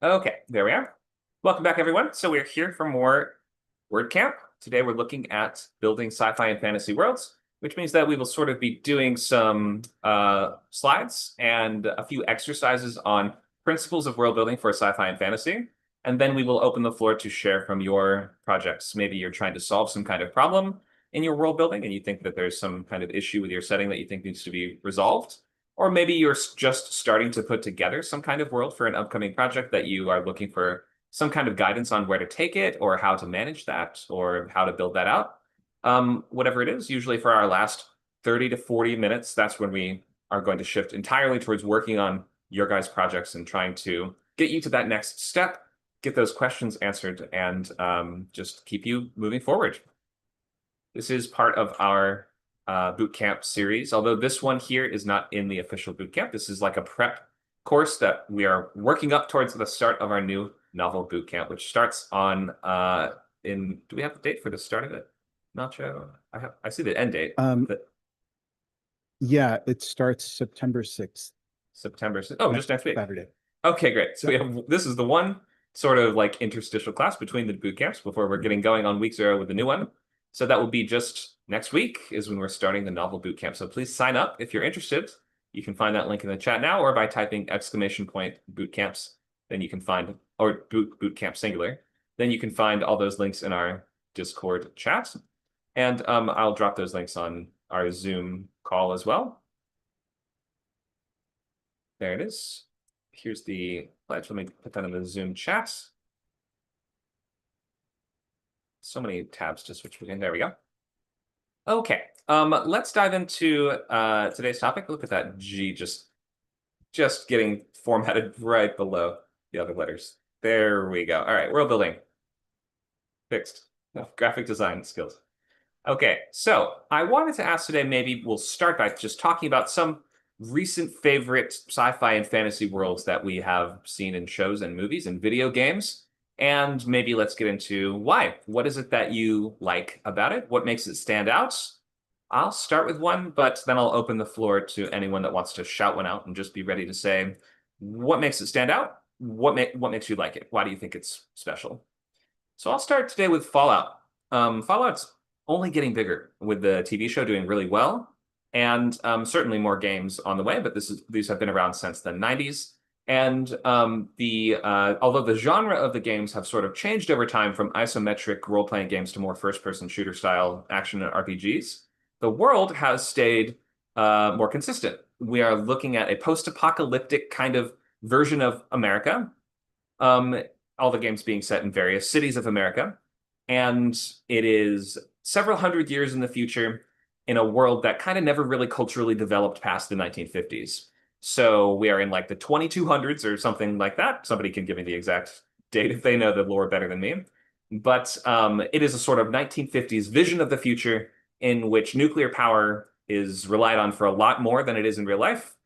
Okay, there we are. Welcome back, everyone. So we're here for more WordCamp. Today we're looking at building sci-fi and fantasy worlds, which means that we will sort of be doing some slides and a few exercises on principles of world building for sci-fi and fantasy. And then we will open the floor to share from your projects. Maybe you're trying to solve some kind of problem in your world building and you think that there's some kind of issue with your setting that you think needs to be resolved. Or maybe you're just starting to put together some kind of world for an upcoming project that you are looking for some kind of guidance on where to take it or how to manage that or how to build that out. Whatever it is, usually for our last 30 to 40 minutes, that's when we are going to shift entirely towards working on your guys' projects and trying to get you to that next step, get those questions answered, and just keep you moving forward. This is part of our bootcamp series, although this one here is not in the official bootcamp. This is like a prep course that we are working up towards the start of our new novel bootcamp, which starts on do we have the date for the start of it? Not sure. I see the end date. Yeah, it starts September 6th. September 6th. Oh, just next week. Saturday. Okay, great. So we have this is the one sort of like interstitial class between the boot camps before we're getting going on week 0 with the new one. So that will be just next week is when we're starting the novel boot camp. So please sign up if you're interested. You can find that link in the chat now, or by typing !boot camps. Then you can find, or boot camp singular. Then you can find all those links in our Discord chat. And I'll drop those links on our Zoom call as well. There it is. Here's the pledge. Let me put that in the Zoom chat. So many tabs to switch between. There we go. Okay, let's dive into today's topic. Look at that G just getting formatted right below the other letters. There we go. All right, world building. Fixed. Graphic design skills. Okay, so I wanted to ask today, maybe we'll start by just talking about some recent favorite sci-fi and fantasy worlds that we have seen in shows and movies and video games. And maybe let's get into why. What is it that you like about it? What makes it stand out? I'll start with one, but then I'll open the floor to anyone that wants to shout one out and just be ready to say what makes it stand out? What makes you like it? Why do you think it's special? So I'll start today with Fallout. Fallout's only getting bigger with the TV show doing really well, and certainly more games on the way, but these have been around since the 90s. And although the genre of the games have sort of changed over time from isometric role-playing games to more first-person shooter style action and RPGs, the world has stayed more consistent. We are looking at a post-apocalyptic kind of version of America, all the games being set in various cities of America. And it is several hundred years in the future in a world that kind of never really culturally developed past the 1950s. So we are in like the 2200s or something like that. Somebody can give me the exact date if they know the lore better than me. But it is a sort of 1950s vision of the future in which nuclear power is relied on for a lot more than it is in real life,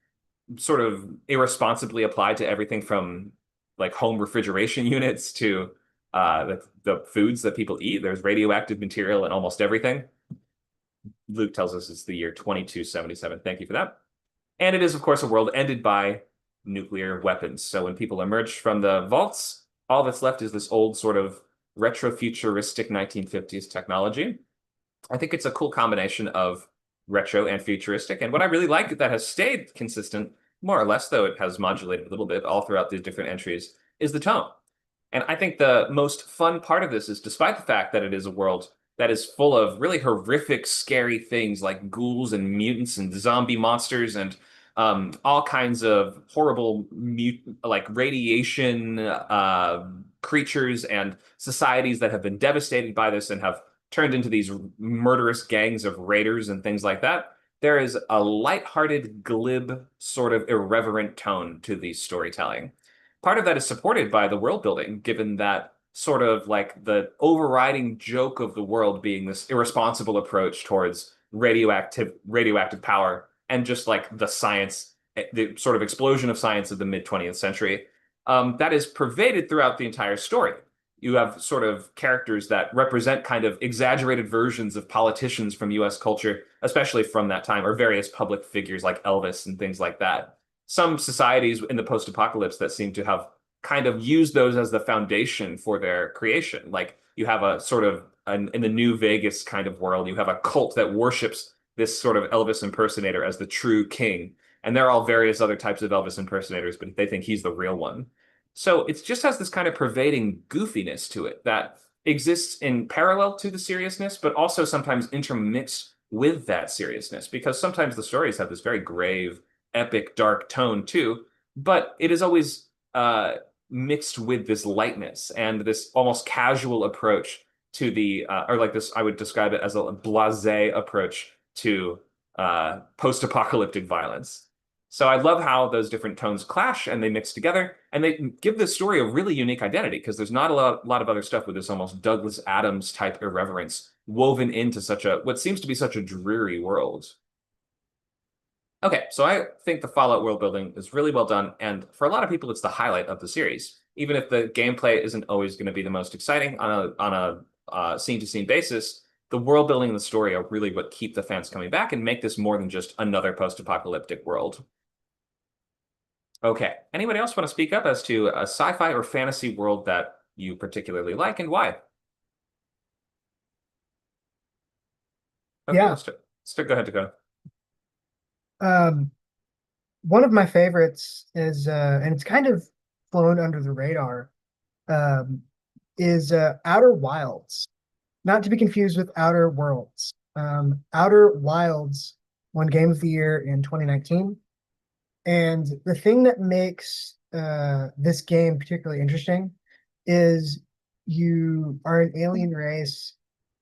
sort of irresponsibly applied to everything from like home refrigeration units to the foods that people eat. There's radioactive material in almost everything. Luke tells us it's the year 2277. Thank you for that. And it is, of course, a world ended by nuclear weapons. So when people emerge from the vaults, all that's left is this old sort of retro-futuristic 1950s technology. I think it's a cool combination of retro and futuristic. And what I really like that has stayed consistent, more or less, though it has modulated a little bit all throughout these different entries, is the tone. And I think the most fun part of this is, despite the fact that it is a world that is full of really horrific, scary things like ghouls and mutants and zombie monsters and all kinds of horrible like radiation creatures and societies that have been devastated by this and have turned into these murderous gangs of raiders and things like that. There is a lighthearted, glib, sort of irreverent tone to the storytelling. Part of that is supported by the world building, given that sort of like the overriding joke of the world being this irresponsible approach towards radioactive power and just like the science, the sort of explosion of science of the mid 20th century. That is pervaded throughout the entire story. You have sort of characters that represent kind of exaggerated versions of politicians from US culture, especially from that time, or various public figures like Elvis and things like that. Some societies in the post-apocalypse that seem to have kind of use those as the foundation for their creation. Like you have a sort of in the New Vegas kind of world, you have a cult that worships this sort of Elvis impersonator as the true king. And there are all various other types of Elvis impersonators, but they think he's the real one. So it just has this kind of pervading goofiness to it that exists in parallel to the seriousness, but also sometimes intermixed with that seriousness, because sometimes the stories have this very grave, epic, dark tone too, but it is always mixed with this lightness and this almost casual approach to the, or like this, I would describe it as a blasé approach to post-apocalyptic violence. So I love how those different tones clash and they mix together and they give this story a really unique identity because there's not lot of other stuff with this almost Douglas Adams type irreverence woven into such a what seems to be such a dreary world. Okay, so I think the Fallout world building is really well done, and for a lot of people, it's the highlight of the series. Even if the gameplay isn't always going to be the most exciting on a scene to scene basis, the world building and the story are really what keep the fans coming back and make this more than just another post-apocalyptic world. Okay. Anybody else want to speak up as to a sci-fi or fantasy world that you particularly like and why? Okay, Yeah. let's go ahead, Dakota. Um, One of my favorites is, and it's kind of flown under the radar, um, is Outer Wilds. Not to be confused with Outer Worlds. Outer Wilds won Game of the Year in 2019. And the thing that makes this game particularly interesting is you are an alien race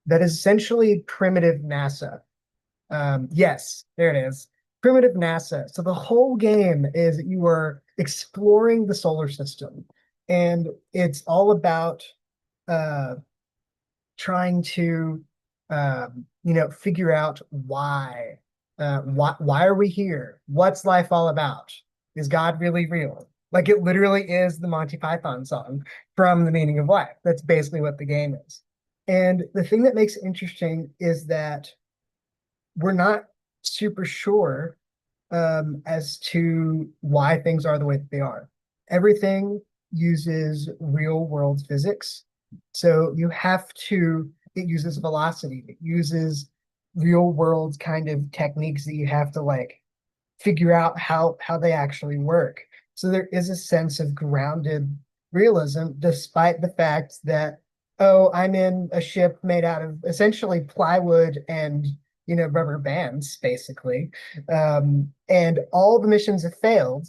that is essentially primitive NASA. Yes, there it is. Primitive NASA. So the whole game is you are exploring the solar system, and it's all about uh, trying to figure out why are we here? What's life all about? Is God really real? Like it literally is the Monty Python song from The Meaning of Life. That's basically what the game is. And the thing that makes it interesting is that we're not super sure as to why things are the way that they are. Everything uses real world physics. So it uses velocity, it uses real world kind of techniques that you have to like figure out how they actually work. So there is a sense of grounded realism, despite the fact that, oh, I'm in a ship made out of essentially plywood and rubber bands, basically. And all the missions have failed,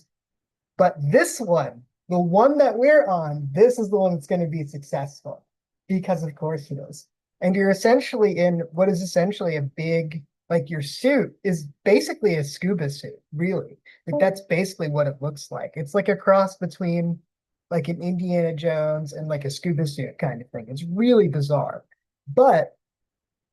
but this one, the one that we're on, this is the one that's going to be successful because, of course, it is. And you're essentially in what is essentially a big, like your suit is basically a scuba suit, really. Like that's basically what it looks like. It's like a cross between like an Indiana Jones and like a scuba suit kind of thing. It's really bizarre. But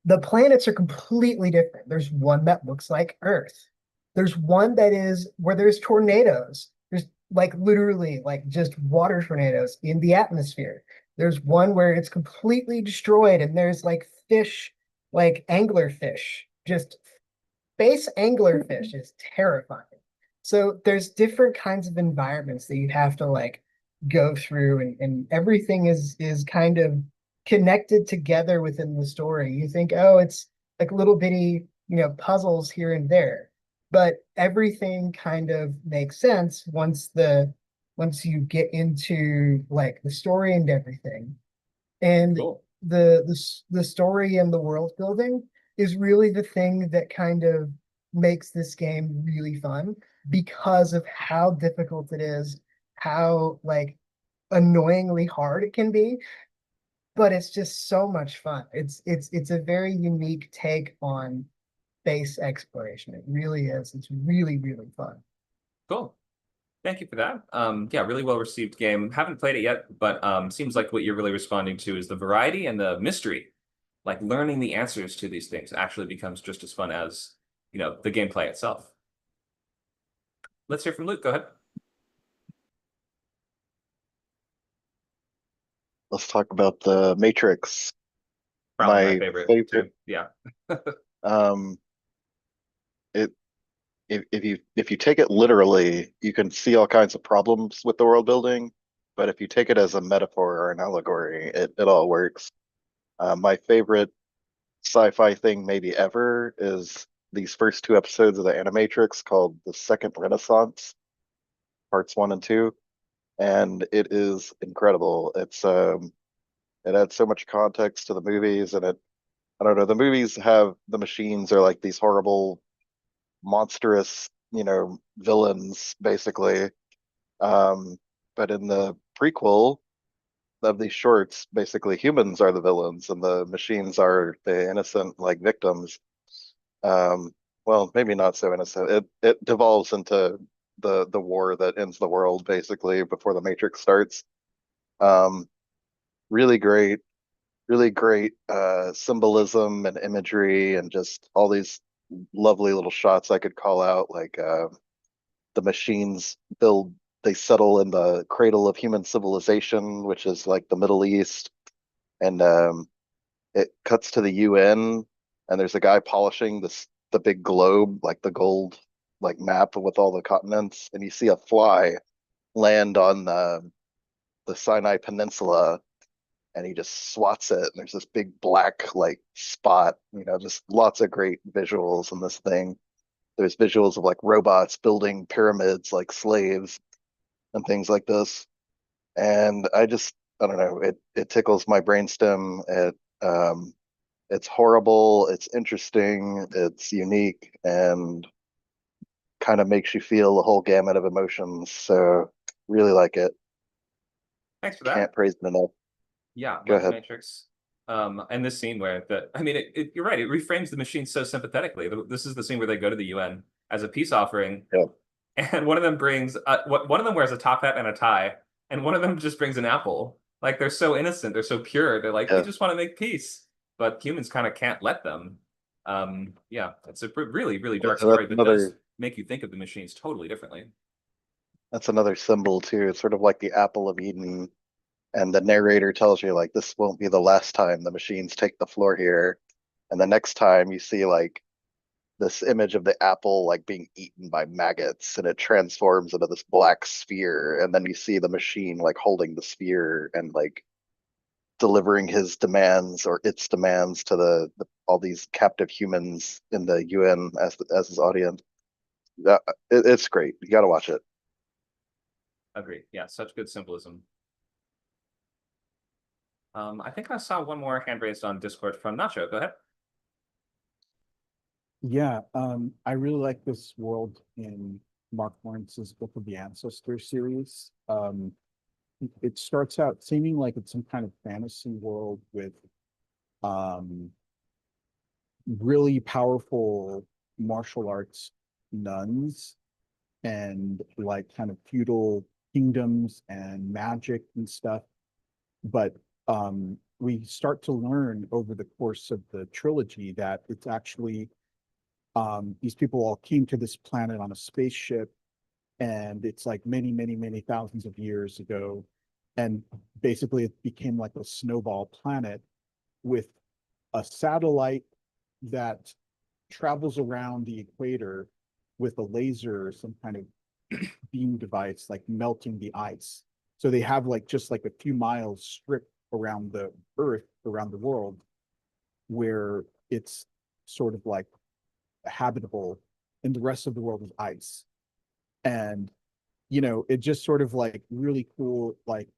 the planets are completely different. There's one that looks like Earth. There's one that is where there's tornadoes. There's like literally like just water tornadoes in the atmosphere. There's one where it's completely destroyed and there's like fish, like anglerfish, just space anglerfish is terrifying. So there's different kinds of environments that you have to like go through and everything is kind of connected together within the story. You think, oh, it's like little bitty, puzzles here and there. But everything kind of makes sense once you get into like the story and everything. And Cool. the story and the world building is really the thing that kind of makes this game really fun because of how difficult it is, how like annoyingly hard it can be, but it's just so much fun. It's a very unique take on space exploration. It really is. It's really, really fun. Cool. Thank you for that. Yeah, really well received game. Haven't played it yet, but seems like what you're really responding to is the variety and the mystery. Like learning the answers to these things actually becomes just as fun as, the gameplay itself. Let's hear from Luke. Go ahead. Let's talk about the Matrix. Probably my My favorite favorite. too. Yeah. Um, it if you take it literally, you can see all kinds of problems with the world building, but if you take it as a metaphor or an allegory, it all works. My favorite sci-fi thing maybe ever is these first two episodes of the Animatrix called The Second Renaissance, parts 1 and 2, and it is incredible. It adds so much context to the movies, and I don't know, the movies have the machines are like these horrible, monstrous, villains basically. Um, but in the prequel of these shorts, basically humans are the villains and the machines are the innocent like victims. Um, well, maybe not so innocent. It devolves into the war that ends the world basically before the Matrix starts. Um, really great, really great symbolism and imagery and just all these lovely little shots I could call out, like the machines build they settle in the cradle of human civilization, which is like the Middle East, and it cuts to the UN, and there's a guy polishing the big globe, like the gold like map with all the continents, and you see a fly land on the Sinai Peninsula, and he just swats it, and there's this big black like spot, just lots of great visuals in this thing. There's visuals of like robots building pyramids like slaves and things like this. And I don't know, it tickles my brainstem. It's horrible, it's interesting, it's unique, and kind of makes you feel the whole gamut of emotions. So really like it. Thanks for that. Can't praise it enough. Yeah, Go love the ahead. Matrix. And this scene where I mean, you're right. It reframes the machine so sympathetically. This is the scene where they go to the UN as a peace offering, Yeah. and one of them brings one of them wears a top hat and a tie, and one of them just brings an apple. Like they're so innocent, they're so pure. They're like, we Yeah. just want to make peace, but humans kind of can't let them. Yeah, it's a really, really dark That's story, but does another make you think of the machines totally differently. that's another symbol too. It's sort of like the apple of Eden. And the narrator tells you like this won't be the last time the machines take the floor here. And the next time you see like this image of the apple like being eaten by maggots, and it transforms into this black sphere, and then you see the machine like holding the sphere and like delivering his demands or its demands to all these captive humans in the UN as his audience. It's great. You got to watch it. Agreed. Yeah, such good symbolism. I think I saw one more hand raised on Discord from Nacho. Go ahead. Yeah, I really like this world in Mark Lawrence's Book of the Ancestor series. It starts out seeming like it's some kind of fantasy world with um, really powerful martial arts nuns and like kind of feudal kingdoms and magic and stuff. But we start to learn over the course of the trilogy that it's actually these people all came to this planet on a spaceship, and it's like many, many, many thousands of years ago. And basically, it became like a snowball planet with a satellite that travels around the equator with a laser or some kind of beam device, like melting the ice. So they have like just like a few miles strip around the Earth, around the world, where it's sort of like habitable, and the rest of the world is ice. And it just sort of like really cool, like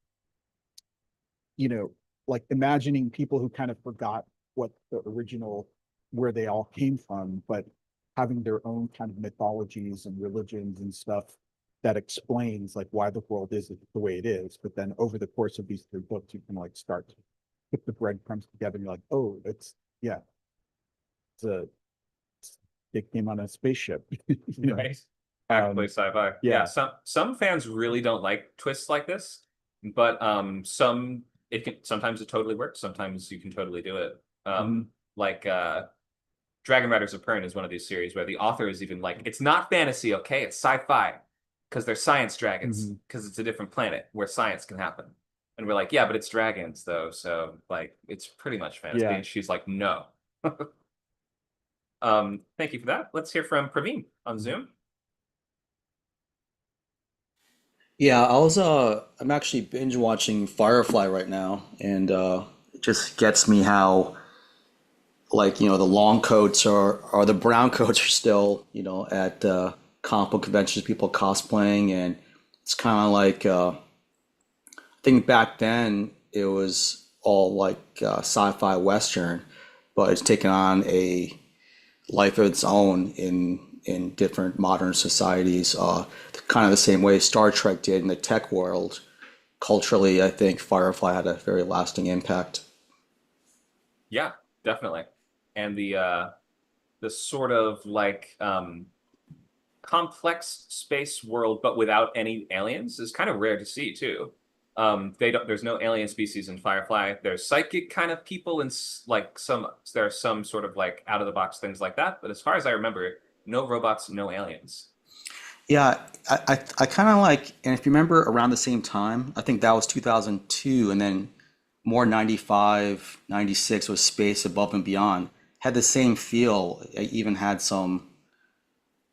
like imagining people who kind of forgot what the original where they all came from, but having their own kind of mythologies and religions and stuff that explains like why the world is the way it is. But then over the course of these 3 books, you can like start to put the breadcrumbs together, and you're like, oh, it's yeah, it's a it came on a spaceship. Right. Actually, sci-fi. yeah. Some fans really don't like twists like this, but sometimes it totally works. Sometimes you can totally do it. Like Dragon Riders of Pern is one of these series where the author is even like, it's not fantasy, okay? It's sci-fi because they're science dragons because it's a different planet where science can happen. And we're like, yeah, but it's dragons though, so like it's pretty much fantasy. Yeah. And she's like, no. Thank you for that. Let's hear from Praveen on Zoom. Yeah, I'm actually binge watching Firefly right now, and it just gets me how, like, the long coats or the brown coats are still, at comic book conventions, people cosplaying, and it's kind of like, I think back then it was all like sci-fi western, but it's taken on a life of its own in different modern societies, kind of the same way Star Trek did in the tech world. Culturally, I think Firefly had a very lasting impact. Yeah, definitely. And the sort of like complex space world, but without any aliens, is kind of rare to see too. They don't. There's no alien species in Firefly. There's psychic kind of people, and like there are some sort of like out of the box things like that. But as far as I remember, no robots, no aliens. Yeah, I kind of like, and if you remember around the same time, I think that was 2002, and then more 95, 96 was Space Above and Beyond. Had the same feel. It even had some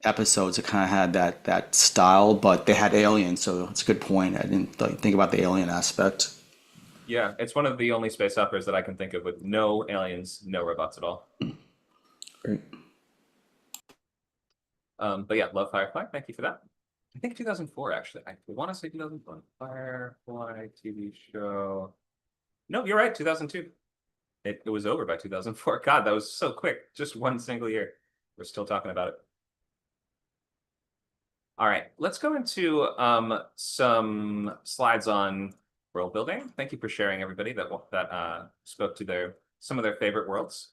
episodes that kind of had that style, but they had aliens, so it's a good point. I didn't think about the alien aspect. Yeah, it's one of the only space operas that I can think of with no aliens, no robots at all. Great. But yeah, love Firefly. Thank you for that. I think 2004 actually. I want to say 2004. Firefly TV show. No, you're right. 2002. It was over by 2004. God, that was so quick. Just one single year. We're still talking about it. All right, let's go into some slides on world building. Thank you for sharing, everybody that spoke to some of their favorite worlds.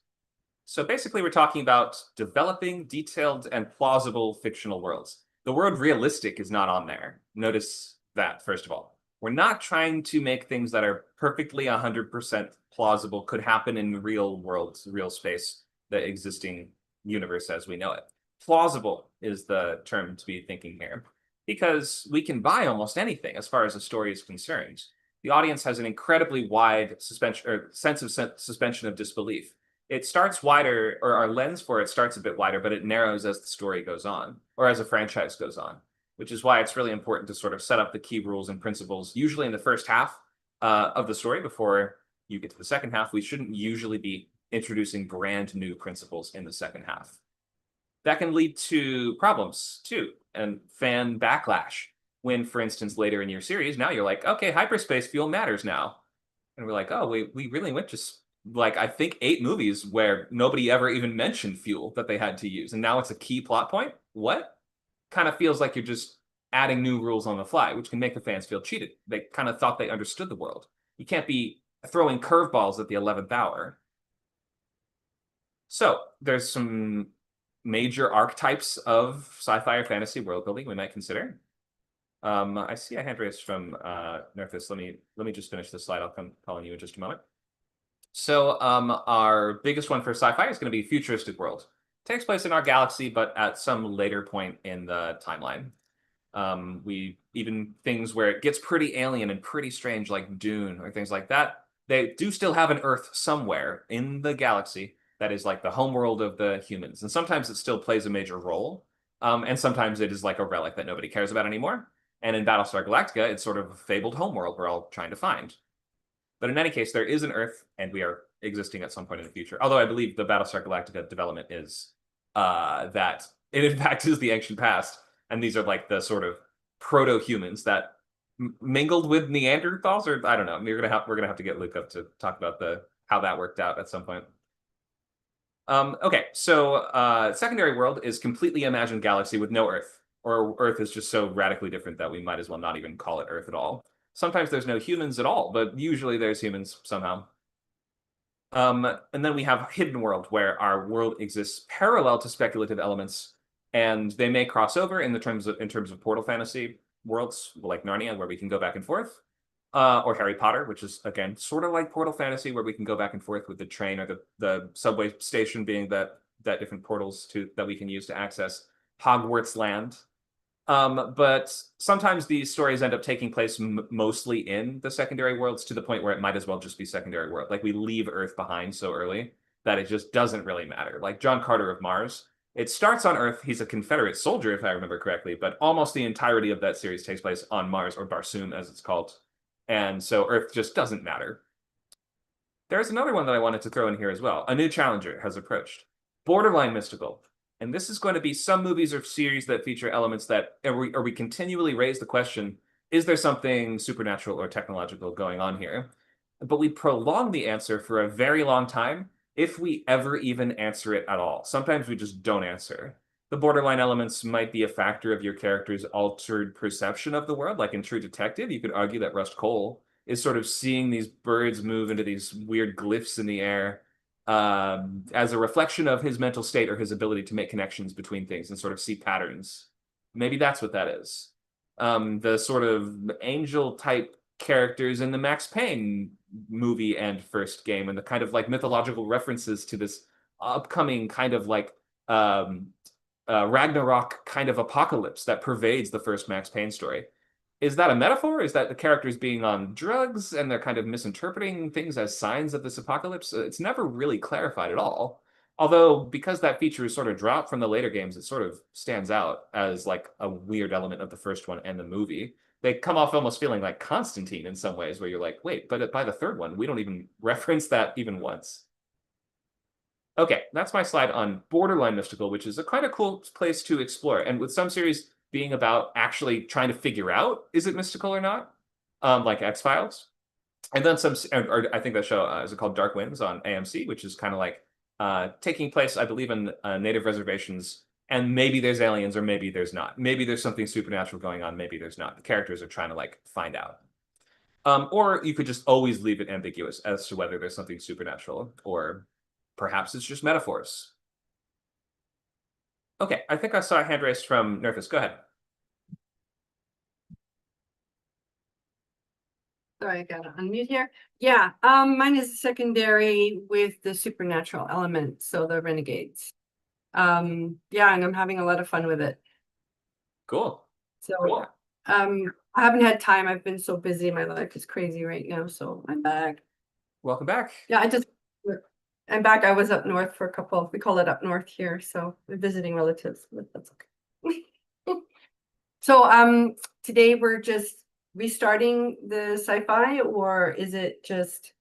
So basically, we're talking about developing detailed and plausible fictional worlds. The word realistic is not on there. Notice that, first of all. We're not trying to make things that are perfectly 100% plausible, could happen in real worlds, real space, the existing universe as we know it. Plausible is the term to be thinking here, because we can buy almost anything as far as a story is concerned. The audience has an incredibly wide suspension or sense of suspension of disbelief. It starts wider, or our lens for it starts a bit wider, but it narrows as the story goes on, or as a franchise goes on, which is why it's really important to sort of set up the key rules and principles, usually in the first half of the story before you get to the second half. We shouldn't usually be introducing brand new principles in the second half. That can lead to problems too, and fan backlash. When, for instance, later in your series, now you're like, okay, hyperspace fuel matters now. And we're like, oh, we really went to like, I think 8 movies where nobody ever even mentioned fuel that they had to use. And now it's a key plot point. What? Kind of feels like you're just adding new rules on the fly, which can make the fans feel cheated. They kind of thought they understood the world. You can't be throwing curveballs at the 11th hour. So there's some major archetypes of sci-fi or fantasy world building we might consider. I see a hand raised from Nerthus. Let me just finish this slide. I'll come calling you in just a moment. So our biggest one for sci-fi is going to be futuristic world. Takes place in our galaxy, but at some later point in the timeline. We even things where it gets pretty alien and pretty strange, like Dune or things like that. They do still have an Earth somewhere in the galaxy that is like the homeworld of the humans, and sometimes it still plays a major role, and sometimes it is like a relic that nobody cares about anymore. And in Battlestar Galactica, it's sort of a fabled homeworld we're all trying to find. But in any case, there is an Earth, and we are existing at some point in the future. Although I believe the Battlestar Galactica development is that it in fact is the ancient past, and these are like the sort of proto-humans that mingled with Neanderthals, or I don't know. We're gonna have to get Luke up to talk about how that worked out at some point. Okay, so secondary world is completely imagined galaxy with no Earth, or Earth is just so radically different that we might as well not even call it Earth at all. Sometimes there's no humans at all, but usually there's humans somehow. And then we have hidden world, where our world exists parallel to speculative elements, and they may cross over in terms of portal fantasy worlds like Narnia, where we can go back and forth, or Harry Potter, which is again sort of like portal fantasy, where we can go back and forth with the train or the subway station being that different portals that we can use to access Hogwarts land. But sometimes these stories end up taking place mostly in the secondary worlds, to the point where it might as well just be secondary world. Like we leave Earth behind so early that it just doesn't really matter. Like John Carter of Mars It starts on Earth. He's a Confederate soldier, if I remember correctly, but almost the entirety of that series takes place on Mars, or Barsoom, as it's called. And so Earth just doesn't matter. There's another one that I wanted to throw in here as well. A new challenger has approached. Borderline mystical. And this is going to be some movies or series that feature elements that, or we continually raise the question, is there something supernatural or technological going on here? But we prolong the answer for a very long time, if we ever even answer it at all. Sometimes we just don't answer. The borderline elements might be a factor of your character's altered perception of the world. Like in True Detective, you could argue that Rust Cole is sort of seeing these birds move into these weird glyphs in the air as a reflection of his mental state or his ability to make connections between things and sort of see patterns. Maybe that's what that is. The sort of angel type characters in the Max Payne movie and first game, and the kind of like mythological references to this upcoming kind of like Ragnarok kind of apocalypse that pervades the first Max Payne story. Is that a metaphor? Is that the characters being on drugs and they're kind of misinterpreting things as signs of this apocalypse? It's never really clarified at all. Although, because that feature is sort of dropped from the later games, it sort of stands out as like a weird element of the first one and the movie. They come off almost feeling like Constantine in some ways, where you're like, wait, but by the third one, we don't even reference that even once. Okay, that's my slide on borderline mystical, which is a kind of cool place to explore. And with some series being about actually trying to figure out, is it mystical or not? Like X-Files. And then some, or I think that show, is it called Dark Winds on AMC, which is kind of like taking place, I believe, in native reservations. And maybe there's aliens or maybe there's not. Maybe there's something supernatural going on, maybe there's not. The characters are trying to like find out. Or you could just always leave it ambiguous as to whether there's something supernatural or perhaps it's just metaphors. Okay, I think I saw a hand raised from Nerthus. Go ahead. Sorry, I gotta unmute here. Yeah, mine is secondary with the supernatural element, so the renegades. Yeah, and I'm having a lot of fun with it. Cool. So, Cool. I haven't had time. I've been so busy. My life is crazy right now, so I'm back. Welcome back. Yeah, I'm back. I was up north for a couple, we call it up north here, so we're visiting relatives, but that's okay. So, today we're just restarting the sci-fi, or is it just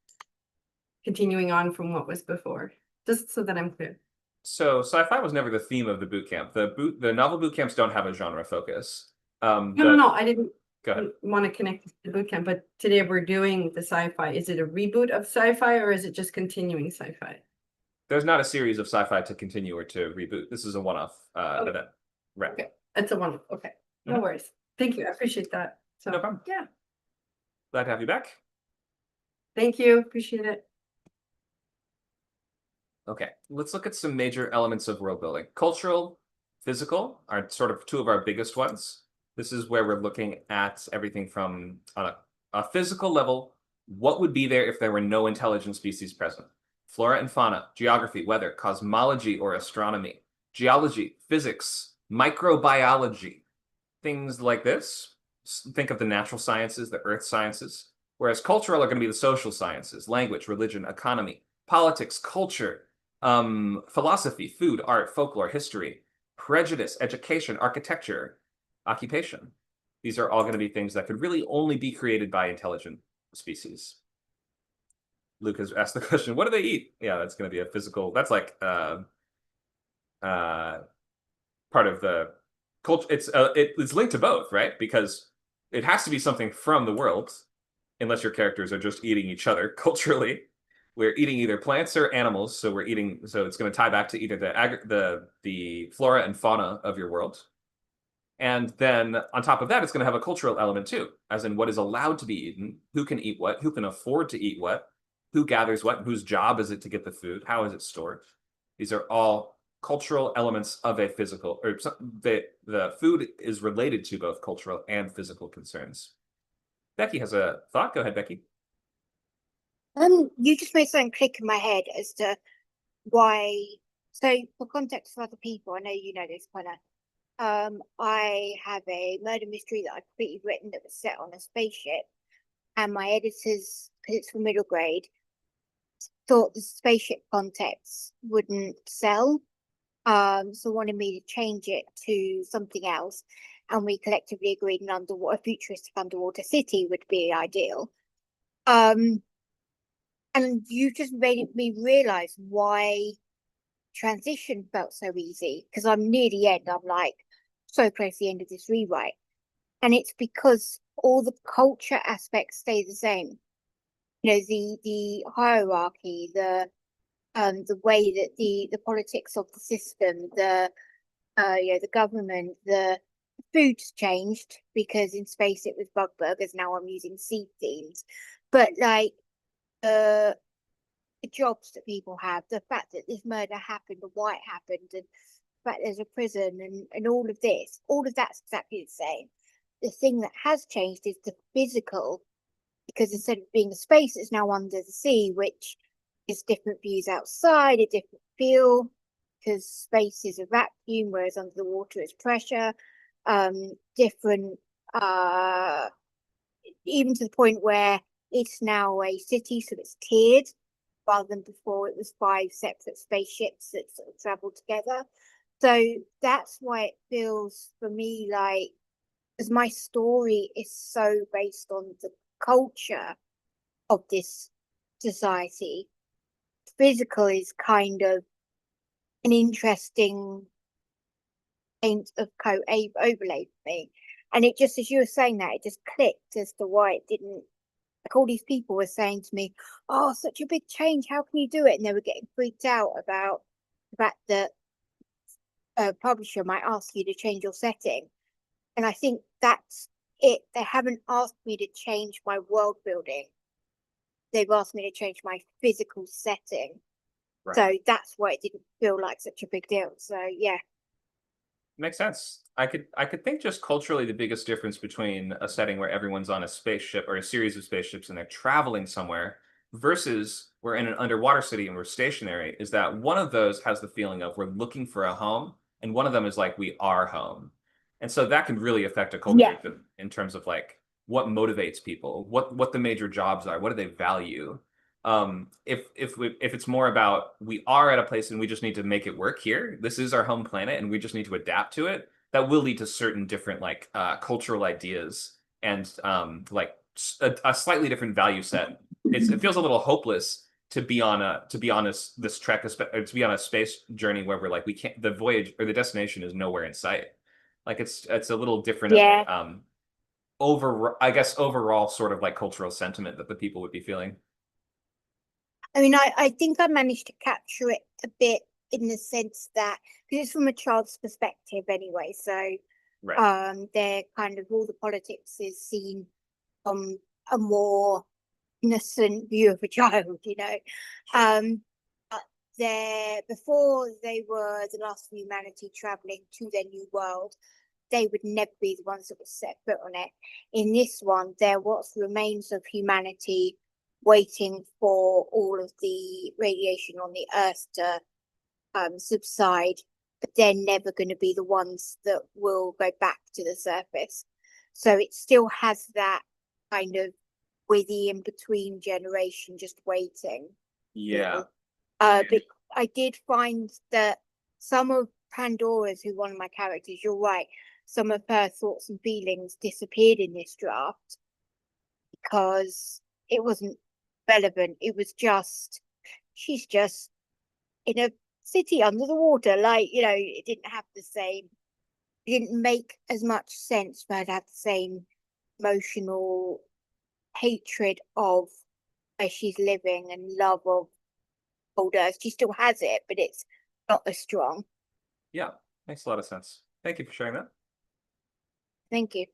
continuing on from what was before? Just so that I'm clear. So sci-fi was never the theme of the boot camp. The novel boot camps don't have a genre focus. No, I didn't Go ahead. want to connect to the boot camp, but today we're doing the sci-fi. Is it a reboot of sci-fi or is it just continuing sci-fi? There's not a series of sci-fi to continue or to reboot. This is a one-off Okay. event. Right. Okay, it's a one. Okay, no worries. Thank you. I appreciate that. So, No problem. yeah, Glad to have you back. thank you. Appreciate it. Okay, let's look at some major elements of world building. Cultural, physical are sort of two of our biggest ones. This is where we're looking at everything from on a physical level. What would be there if there were no intelligent species present? Flora and fauna, geography, weather, cosmology or astronomy, geology, physics, microbiology, things like this. Think of the natural sciences, the earth sciences, whereas cultural are going to be the social sciences, language, religion, economy, politics, culture, philosophy, food, art, folklore, history, prejudice, education, architecture, occupation. These are all going to be things that could really only be created by intelligent species. Luke has asked the question, what do they eat? Yeah, that's going to be a physical, that's like part of the culture. It's linked to both, right? Because it has to be something from the world, unless your characters are just eating each other culturally. We're eating either plants or animals, so we're eating. So it's going to tie back to either the flora and fauna of your world, and then on top of that, it's going to have a cultural element too, as in what is allowed to be eaten, who can eat what, who can afford to eat what, who gathers what, whose job is it to get the food, how is it stored. These are all cultural elements of a physical, or the food is related to both cultural and physical concerns. Becky has a thought. Go ahead, Becky. You just made something click in my head as to why. So, for context for other people, I know you know this, Connor. I have a murder mystery that I completely written that was set on a spaceship, and my editors, because it's for middle grade, thought the spaceship context wouldn't sell. So wanted me to change it to something else, and we collectively agreed an a futuristic underwater city would be ideal. And you just made me realize why transition felt so easy, because I'm near the end. I'm like so close to the end of this rewrite, and it's because all the culture aspects stay the same. You know, the hierarchy, the way that the politics of the system, the government, the food's changed because in space it was bug burgers. Now I'm using seed themes, but like the jobs that people have, the fact that this murder happened and why it happened, and the fact there's a prison and all of this, all of that's exactly the same. The thing that has changed is the physical, because instead of being a space, it's now under the sea, which is different views outside, a different feel, because space is a vacuum, whereas under the water is pressure. Different, even to the point where it's now a city, so it's tiered, rather than before it was 5 separate spaceships that sort of travel together. So that's why it feels for me like, because my story is so based on the culture of this society, physical is kind of an interesting paint of coat overlay for me. And it just, as you were saying that, it just clicked as to why it didn't. Like all these people were saying to me, "Oh, such a big change! How can you do it?" And they were getting freaked out about the fact that a publisher might ask you to change your setting. And I think that's it. They haven't asked me to change my world building. They've asked me to change my physical setting. Right. So that's why it didn't feel like such a big deal. So yeah. Makes sense. I could think just culturally the biggest difference between a setting where everyone's on a spaceship or a series of spaceships and they're traveling somewhere versus we're in an underwater city and we're stationary is that one of those has the feeling of we're looking for a home, and one of them is like we are home. And so that can really affect a culture Yeah. in terms of like what motivates people, what the major jobs are, what do they value. If it's more about we are at a place and we just need to make it work here, this is our home planet and we just need to adapt to it, that will lead to certain different like cultural ideas and like a slightly different value set. It feels a little hopeless to be on this trek, to be on a space journey where we're like we can't, the voyage or the destination is nowhere in sight. Like it's a little different. Yeah. I guess overall sort of like cultural sentiment that the people would be feeling. I mean, I think I managed to capture it a bit in the sense that, because it's from a child's perspective anyway, so Right. they're kind of, all the politics is seen from a more innocent view of a child, you know. But before they were the last of humanity traveling to their new world, they would never be the ones that would set foot on it. In this one, they're what remains of humanity waiting for all of the radiation on the Earth to subside, but they're never going to be the ones that will go back to the surface. So it still has that kind of with the in between generation just waiting. Yeah. But I did find that some of Pandora's, who one of my characters, you're right, some of her thoughts and feelings disappeared in this draft because it wasn't relevant. It was just, she's just in a city under the water. Like, you know, it didn't have the same, it didn't make as much sense for her to have the same emotional hatred of where she's living and love of old Earth. She still has it, but it's not as strong. Yeah. Makes a lot of sense. Thank you for sharing that. Thank you.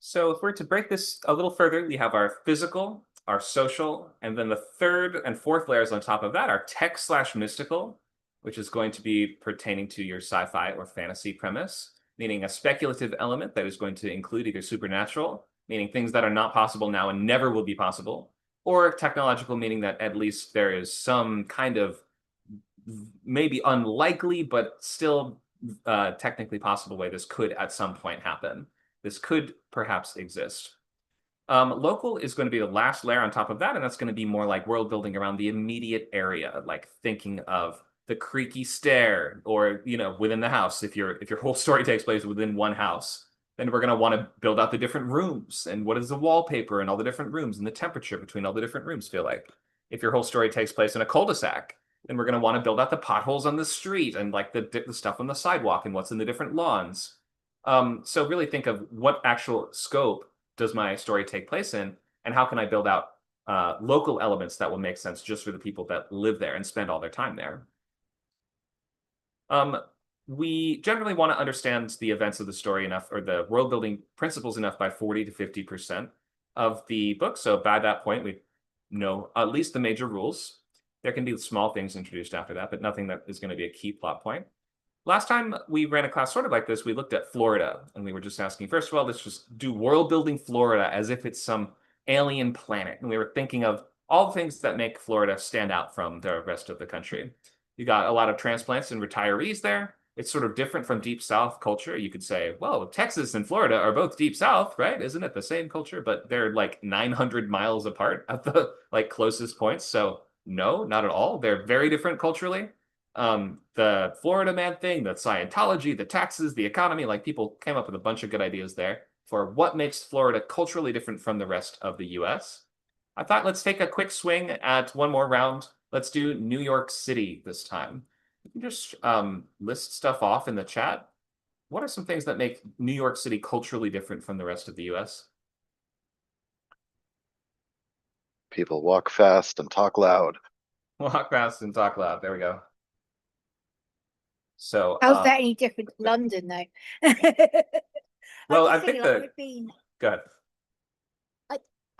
So if we're to break this a little further, we have our physical, our social, and then the third and fourth layers on top of that are tech/mystical, which is going to be pertaining to your sci-fi or fantasy premise, meaning a speculative element that is going to include either supernatural, meaning things that are not possible now and never will be possible, or technological, meaning that at least there is some kind of maybe unlikely, but still technically possible way this could at some point happen. This could perhaps exist. Local is going to be the last layer on top of that, and that's going to be more like world building around the immediate area, like thinking of the creaky stair, or within the house, if your whole story takes place within one house, then we're going to want to build out the different rooms and what is the wallpaper and all the different rooms and the temperature between all the different rooms feel like. If your whole story takes place in a cul-de-sac, then we're going to want to build out the potholes on the street and like the stuff on the sidewalk and what's in the different lawns. So really think of what actual scope does my story take place in, and how can I build out local elements that will make sense just for the people that live there and spend all their time there. We generally want to understand the events of the story enough, or the world building principles enough, by 40 to 50% of the book. So by that point, we know at least the major rules. There can be small things introduced after that, but nothing that is going to be a key plot point. Last time we ran a class sort of like this, we looked at Florida, and we were just asking, first of all, let's just do world building Florida as if it's some alien planet. And we were thinking of all the things that make Florida stand out from the rest of the country. You got a lot of transplants and retirees there. It's sort of different from Deep South culture. You could say, well, Texas and Florida are both Deep South, right? Isn't it the same culture? But they're like 900 miles apart at the like closest points. So no, not at all. They're very different culturally. The Florida man thing, the Scientology, the taxes, the economy, like people came up with a bunch of good ideas there for what makes Florida culturally different from the rest of the US. I thought let's take a quick swing at one more round. Let's do New York City this time. You can just list stuff off in the chat. What are some things that make New York City culturally different from the rest of the US? People walk fast and talk loud. Walk fast and talk loud. There we go. So How's that any different to London, though? well, I'm I just think thinking, like, go ahead.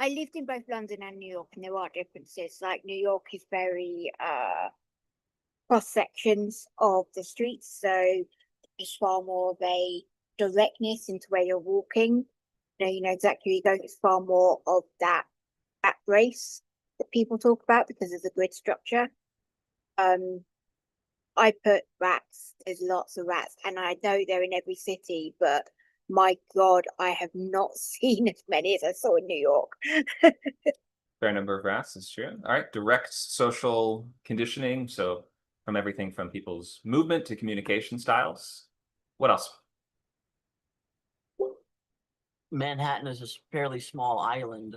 I lived in both London and New York, and there are differences. Like New York is very cross sections of the streets, so there's far more of a directness into where you're walking. You know exactly where you're going. It's far more of that race that people talk about because of the grid structure. I put rats. There's lots of rats, and I know they're in every city, but my God, I have not seen as many as I saw in New York. Fair number of rats is true. All right, direct social conditioning. So from everything from people's movement to communication styles. What else? Manhattan is a fairly small island.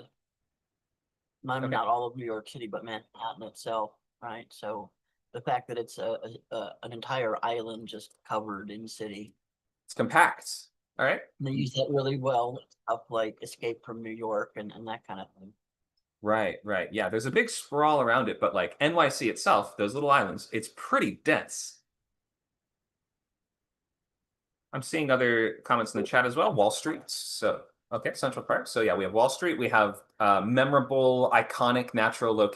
Okay. Not all of New York City, but Manhattan itself, right? So the fact that it's an entire island just covered in city. It's compact. All right. And they use that really well, stuff like Escape from New York and that kind of thing. Right. Yeah, there's a big sprawl around it, but like NYC itself, those little islands, it's pretty dense. I'm seeing other comments in the chat as well. Wall Street. So, okay, Central Park. So yeah, we have Wall Street. We have memorable, iconic natural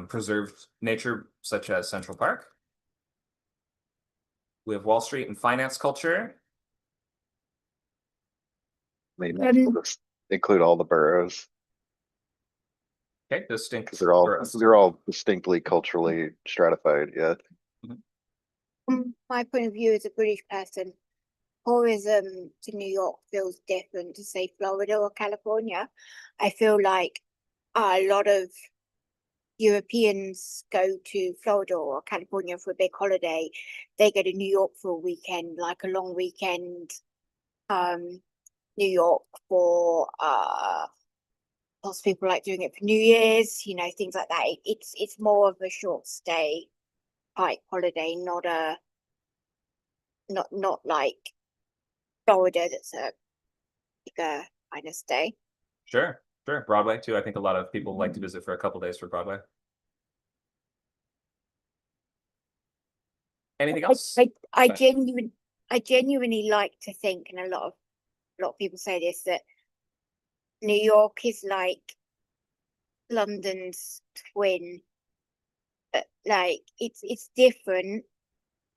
preserved nature, such as Central Park. We have Wall Street and finance culture. Maybe include all the boroughs. Okay, distinct. Because they're all boroughs. distinctly culturally stratified. Yeah. From my point of view as a British person, tourism to New York feels different to say Florida or California. I feel like a lot of Europeans go to Florida or California for a big holiday. They go to New York for a weekend, like a long weekend. New York for lots of people like doing it for New Year's, things like that. It's more of a short stay type holiday, not like Florida that's a bigger kind of stay. Sure. Broadway too. I think a lot of people like to visit for a couple days for Broadway. Anything else? I genuinely like to think, and a lot of people say this, that New York is like London's twin. Like it's different,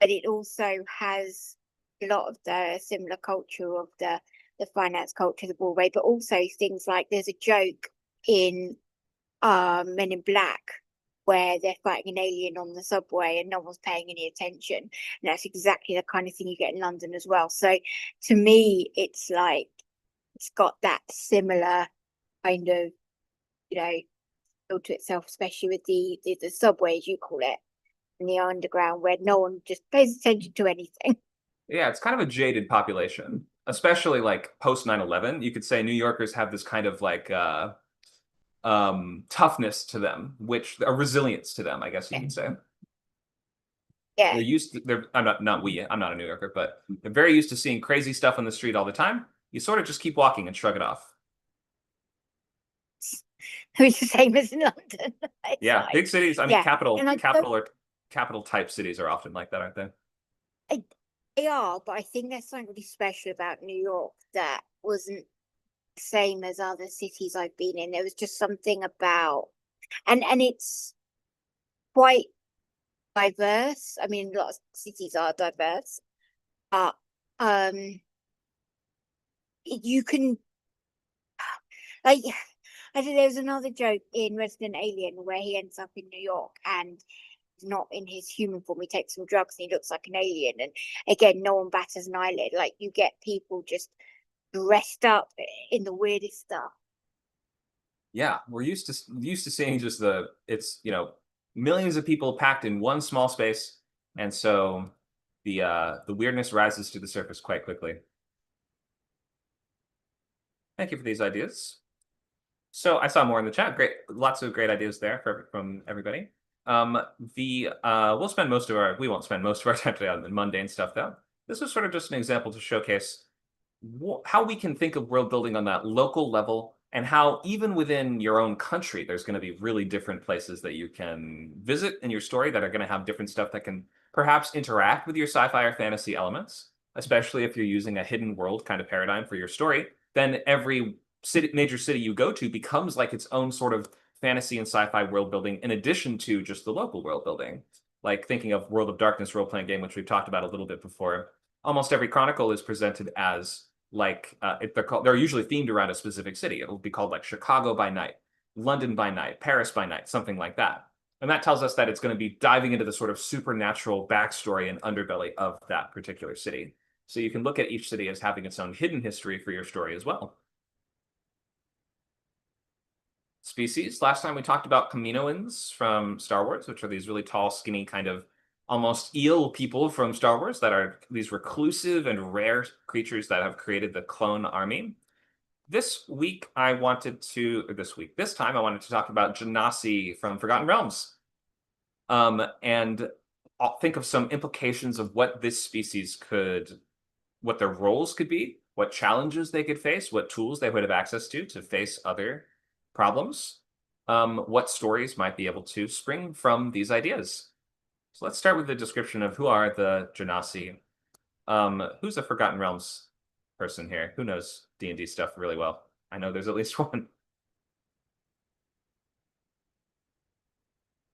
but it also has a lot of the similar culture of the finance culture, the Broadway, but also things like there's a joke in Men in Black where they're fighting an alien on the subway and no one's paying any attention. And that's exactly the kind of thing you get in London as well. So to me, it's like it's got that similar kind of, feel to itself, especially with the subway, as you call it. in the underground where no one just pays attention to anything. Yeah, it's kind of a jaded population, especially like post 9/11. You could say New Yorkers have this kind of like toughness to them, which a resilience to them, I guess you could say. Yeah. I'm not a New Yorker, but they're very used to seeing crazy stuff on the street all the time. You sort of just keep walking and shrug it off. It's the same as in London. It's Yeah, like, big cities, I mean yeah, and I don't- capital type cities are often like that, aren't they? they are, but I think there's something really special about New York that wasn't the same as other cities I've been in. There was just something about, and it's quite diverse. I mean, a lot of cities are diverse, but you can like. I think there was another joke in Resident Alien where he ends up in New York and he's not in his human form. He takes some drugs and he looks like an alien. And again, no one batters an eyelid. Like you get people just dressed up in the weirdest stuff. Yeah, we're used to seeing just it's millions of people packed in one small space, and so the weirdness rises to the surface quite quickly. Thank you for these ideas. So I saw more in the chat. Great, lots of great ideas there from everybody. We won't spend most of our time today on the mundane stuff though. This was sort of just an example to showcase how we can think of world building on that local level, and how even within your own country, there's going to be really different places that you can visit in your story that are going to have different stuff that can perhaps interact with your sci-fi or fantasy elements, especially if you're using a hidden world kind of paradigm for your story. Then every major city you go to becomes like its own sort of fantasy and sci-fi world building in addition to just the local world building. Like thinking of World of Darkness role-playing game, which we've talked about a little bit before. Almost every chronicle is presented as like they're usually themed around a specific city. It'll be called like Chicago by night, London by night, Paris by night, something like that. And that tells us that it's going to be diving into the sort of supernatural backstory and underbelly of that particular city. So you can look at each city as having its own hidden history for your story as well. Species. Last time we talked about Kaminoans from Star Wars, which are these really tall, skinny, kind of almost eel people from Star Wars that are these reclusive and rare creatures that have created the clone army. This time I wanted to talk about Genasi from Forgotten Realms. And I'll think of some implications of what this species what their roles could be, what challenges they could face, what tools they would have access to face other problems, what stories might be able to spring from these ideas. So let's start with the description of who are the Genasi. Who's a Forgotten Realms person here? Who knows D&D stuff really well? I know there's at least one.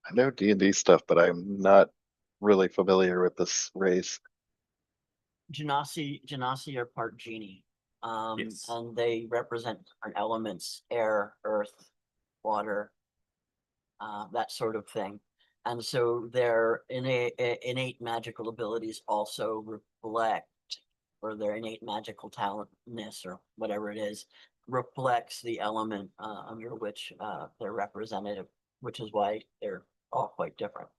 I know D&D stuff, but I'm not really familiar with this race. Genasi are part genie. Yes. And they represent different elements: air, earth, water, that sort of thing. And so their innate magical abilities also reflect, or their innate magical talentness, or whatever it is, reflects the element under which they're represented, which is why they're all quite different.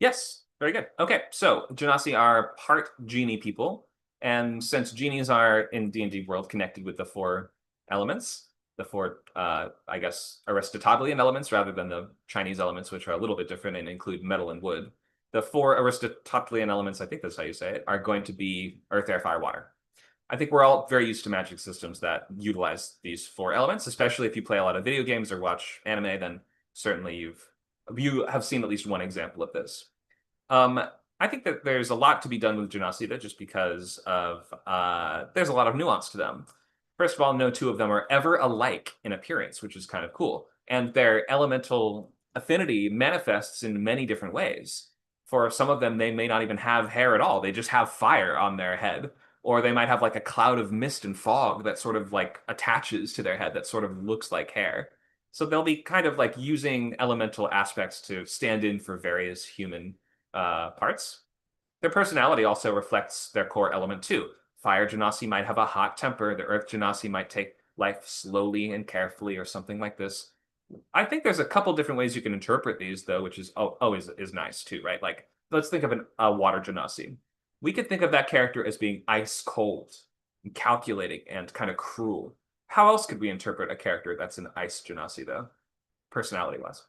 Yes, very good. Okay, so Genasi are part genie people, and since genies are in D&D world connected with the four elements, the four, I guess, Aristotelian elements rather than the Chinese elements, which are a little bit different and include metal and wood. The four Aristotelian elements, I think that's how you say it, are going to be earth, air, fire, water. I think we're all very used to magic systems that utilize these four elements, especially if you play a lot of video games or watch anime, then certainly you have seen at least one example of this. I think that there's a lot to be done with Genasi just because of there's a lot of nuance to them. First of all, no two of them are ever alike in appearance, which is kind of cool. And their elemental affinity manifests in many different ways. For some of them, they may not even have hair at all. They just have fire on their head. Or they might have like a cloud of mist and fog that sort of like attaches to their head that sort of looks like hair. So they'll be kind of like using elemental aspects to stand in for various human parts. Their personality also reflects their core element too. Fire Genasi might have a hot temper. The Earth Genasi might take life slowly and carefully, or something like this. I think there's a couple different ways you can interpret these, though, which is always is nice too, right? Like let's think of a water genasi. We could think of that character as being ice cold and calculating and kind of cruel. How else could we interpret a character that's an ice genasi, though, personality wise?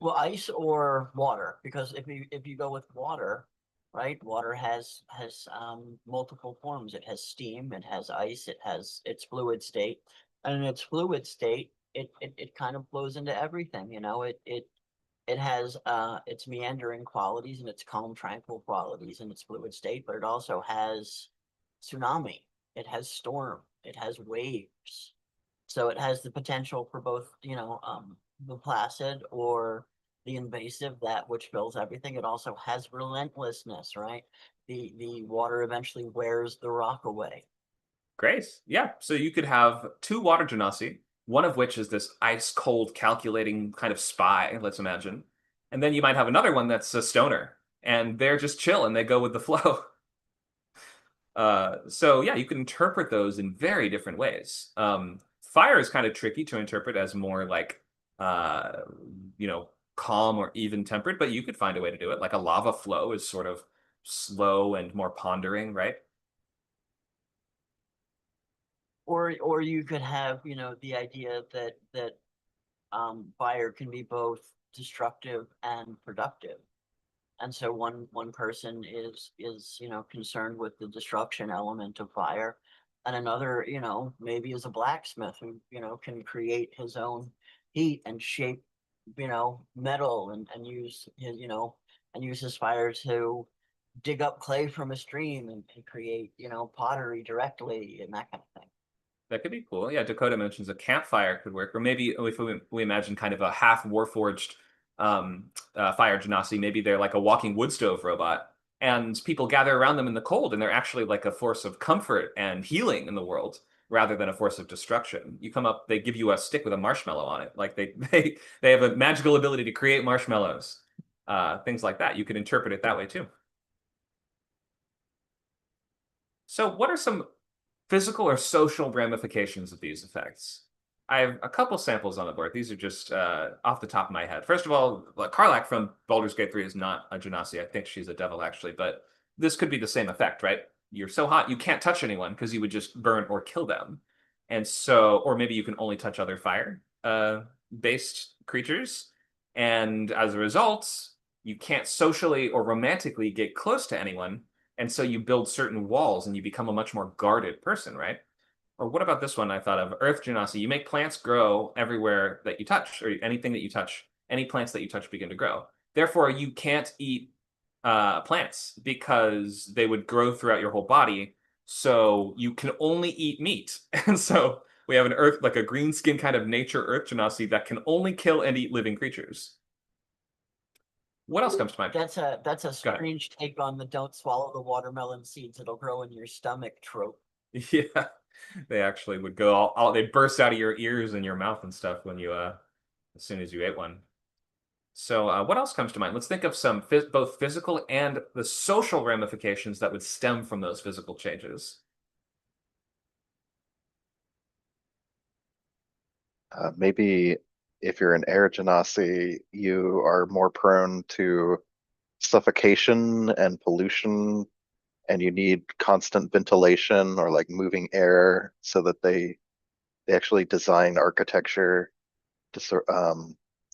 Well, ice or water, because if you go with water, right? Water has multiple forms. It has steam, it has ice, it has its fluid state, and in its fluid state, it kind of flows into everything. You know, it has its meandering qualities and its calm, tranquil qualities in its fluid state, but it also has tsunami. It has storm. It has waves. So it has the potential for both, the placid or the invasive, that which fills everything. It also has relentlessness, right? The water eventually wears the rock away. Great. Yeah. So you could have two water genasi, one of which is this ice cold calculating kind of spy, let's imagine. And then you might have another one that's a stoner, and they're just chill and they go with the flow. So yeah, you can interpret those in very different ways. Fire is kind of tricky to interpret as more like, uh, calm or even tempered, but you could find a way to do it. Like a lava flow is sort of slow and more pondering, right? Or you could have, the idea that fire can be both destructive and productive. And so one person is concerned with the destruction element of fire, and another, maybe is a blacksmith who, can create his own heat and shape, metal, and use his, and use his fire to dig up clay from a stream and create, pottery directly and that kind of thing. That could be cool. Yeah, Dakota mentions a campfire could work, or maybe if we imagine kind of a half warforged fire genasi, maybe they're like a walking wood stove robot, and people gather around them in the cold, and they're actually like a force of comfort and healing in the world rather than a force of destruction. You come up, they give you a stick with a marshmallow on it, like they have a magical ability to create marshmallows, things like that. You could interpret it that way too. So, what are some physical or social ramifications of these effects? I have a couple samples on the board. These are just off the top of my head. First of all, Karlak from Baldur's Gate 3 is not a genasi. I think she's a devil, actually, but this could be the same effect, right? You're so hot, you can't touch anyone because you would just burn or kill them. And so, or maybe you can only touch other fire based creatures. And as a result, you can't socially or romantically get close to anyone. And so you build certain walls and you become a much more guarded person, right? Or what about this one I thought of? Earth genasi. You make plants grow everywhere that you touch, or anything that you touch. Any plants that you touch begin to grow. Therefore, you can't eat plants because they would grow throughout your whole body. So you can only eat meat. And so we have an earth, like a green skin kind of nature earth genasi that can only kill and eat living creatures. What else comes to mind? That's a strange take on the "don't swallow the watermelon seeds, it'll grow in your stomach" trope. Yeah, they actually would go all they burst out of your ears and your mouth and stuff when you as soon as you ate one. So what else comes to mind? Let's think of some both physical and the social ramifications that would stem from those physical changes. Maybe if you're an air genasi, you are more prone to suffocation and pollution, and you need constant ventilation or like moving air, so that they actually design architecture to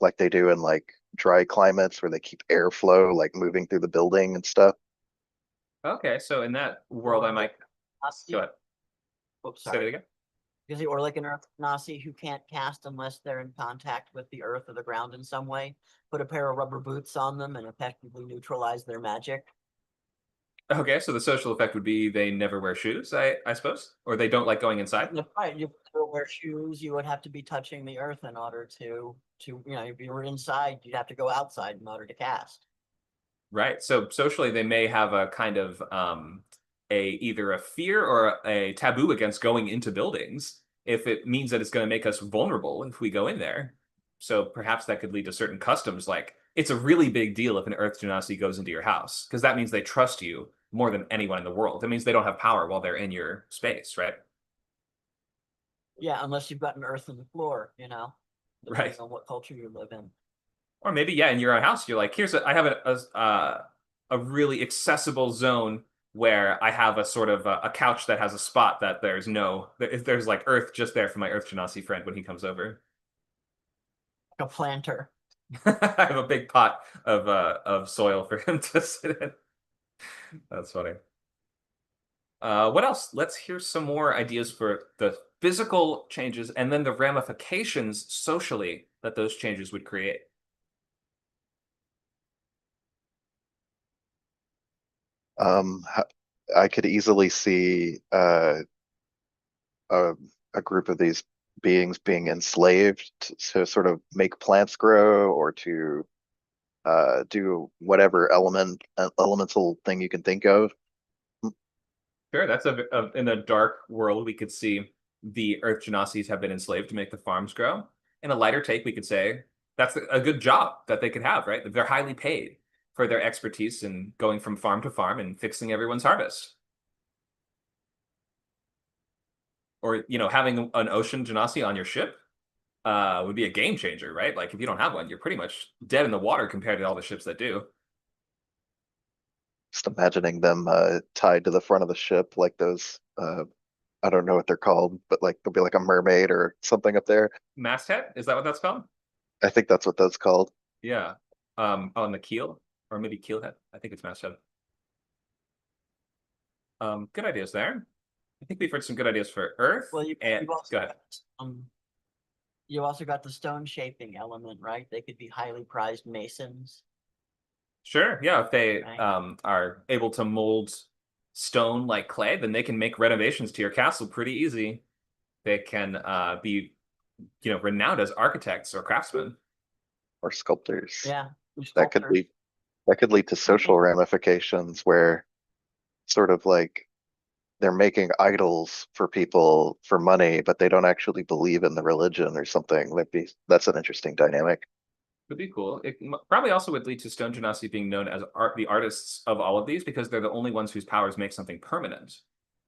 like they do in like dry climates where they keep airflow like moving through the building and stuff. Okay, so in that world, I might go ahead. Oops, Say sorry. it again. Or like an earth Nazi who can't cast unless they're in contact with the earth or the ground in some way. Put a pair of rubber boots on them and effectively neutralize their magic. Okay, so the social effect would be they never wear shoes, I suppose, or they don't like going inside. Right, you wear shoes. You would have to be touching the earth in order to if you were inside, you'd have to go outside in order to cast. Right. So socially, they may have a kind of either a fear or a taboo against going into buildings if it means that it's going to make us vulnerable if we go in there. So perhaps that could lead to certain customs, like it's a really big deal if an Earth Genasi goes into your house, because that means they trust you more than anyone in the world. That means they don't have power while they're in your space, right? Yeah, unless you've got an earth in the floor, Right. depending on what culture you live in. Or maybe, yeah, in your own house, you're like, I have a really accessible zone where I have a sort of a couch that has a spot that there's like earth just there for my Earth Genasi friend when he comes over. A planter. I have a big pot of soil for him to sit in. That's funny. What else? Let's hear some more ideas for the physical changes and then the ramifications socially that those changes would create. I could easily see a, a group of these beings being enslaved to sort of make plants grow or to do whatever elemental thing you can think of. Sure, that's in a dark world, we could see the Earth Genasis have been enslaved to make the farms grow. In a lighter take, we could say that's a good job that they could have, right? They're highly paid for their expertise in going from farm to farm and fixing everyone's harvest. Or, having an ocean Genasi on your ship would be a game changer, right? Like, if you don't have one, you're pretty much dead in the water compared to all the ships that do. Just imagining them tied to the front of the ship like those I don't know what they're called, but like there'll be like a mermaid or something up there. Masthead? Is that what that's called? I think that's what that's called. Yeah. On the keel, or maybe keelhead. I think it's masthead. Good ideas there. I think we've heard some good ideas for Earth. Well, you and also go ahead. you also got the stone shaping element, right? They could be highly prized masons. Sure. Yeah. If they Right. are able to mold stone like clay, then they can make renovations to your castle pretty easy. They can be, renowned as architects or craftsmen. Or sculptors. Yeah. That could Sculptors. lead to social ramifications where sort of like they're making idols for people for money, but they don't actually believe in the religion or something. That's an interesting dynamic. Would be cool. It probably also would lead to Stone Genasi being known as the artists of all of these because they're the only ones whose powers make something permanent.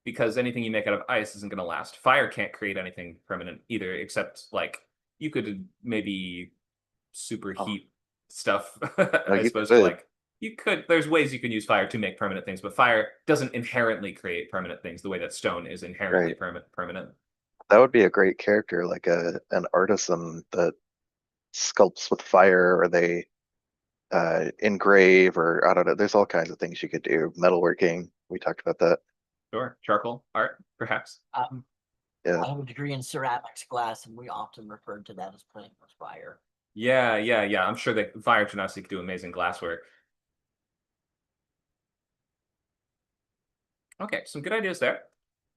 Because anything you make out of ice isn't going to last. Fire can't create anything permanent either, except like you could maybe superheat stuff. I You suppose could, there's ways you can use fire to make permanent things, but fire doesn't inherently create permanent things the way that stone is inherently right? permanent. That would be a great character, like an artisan that sculpts with fire, or they engrave, or I don't know. There's all kinds of things you could do. Metalworking, we talked about that. Sure. Charcoal art, perhaps. Yeah, I have a degree in ceramics glass, and we often referred to that as playing with fire. Yeah. I'm sure that Fire Genasi could do amazing glasswork. Okay, some good ideas there.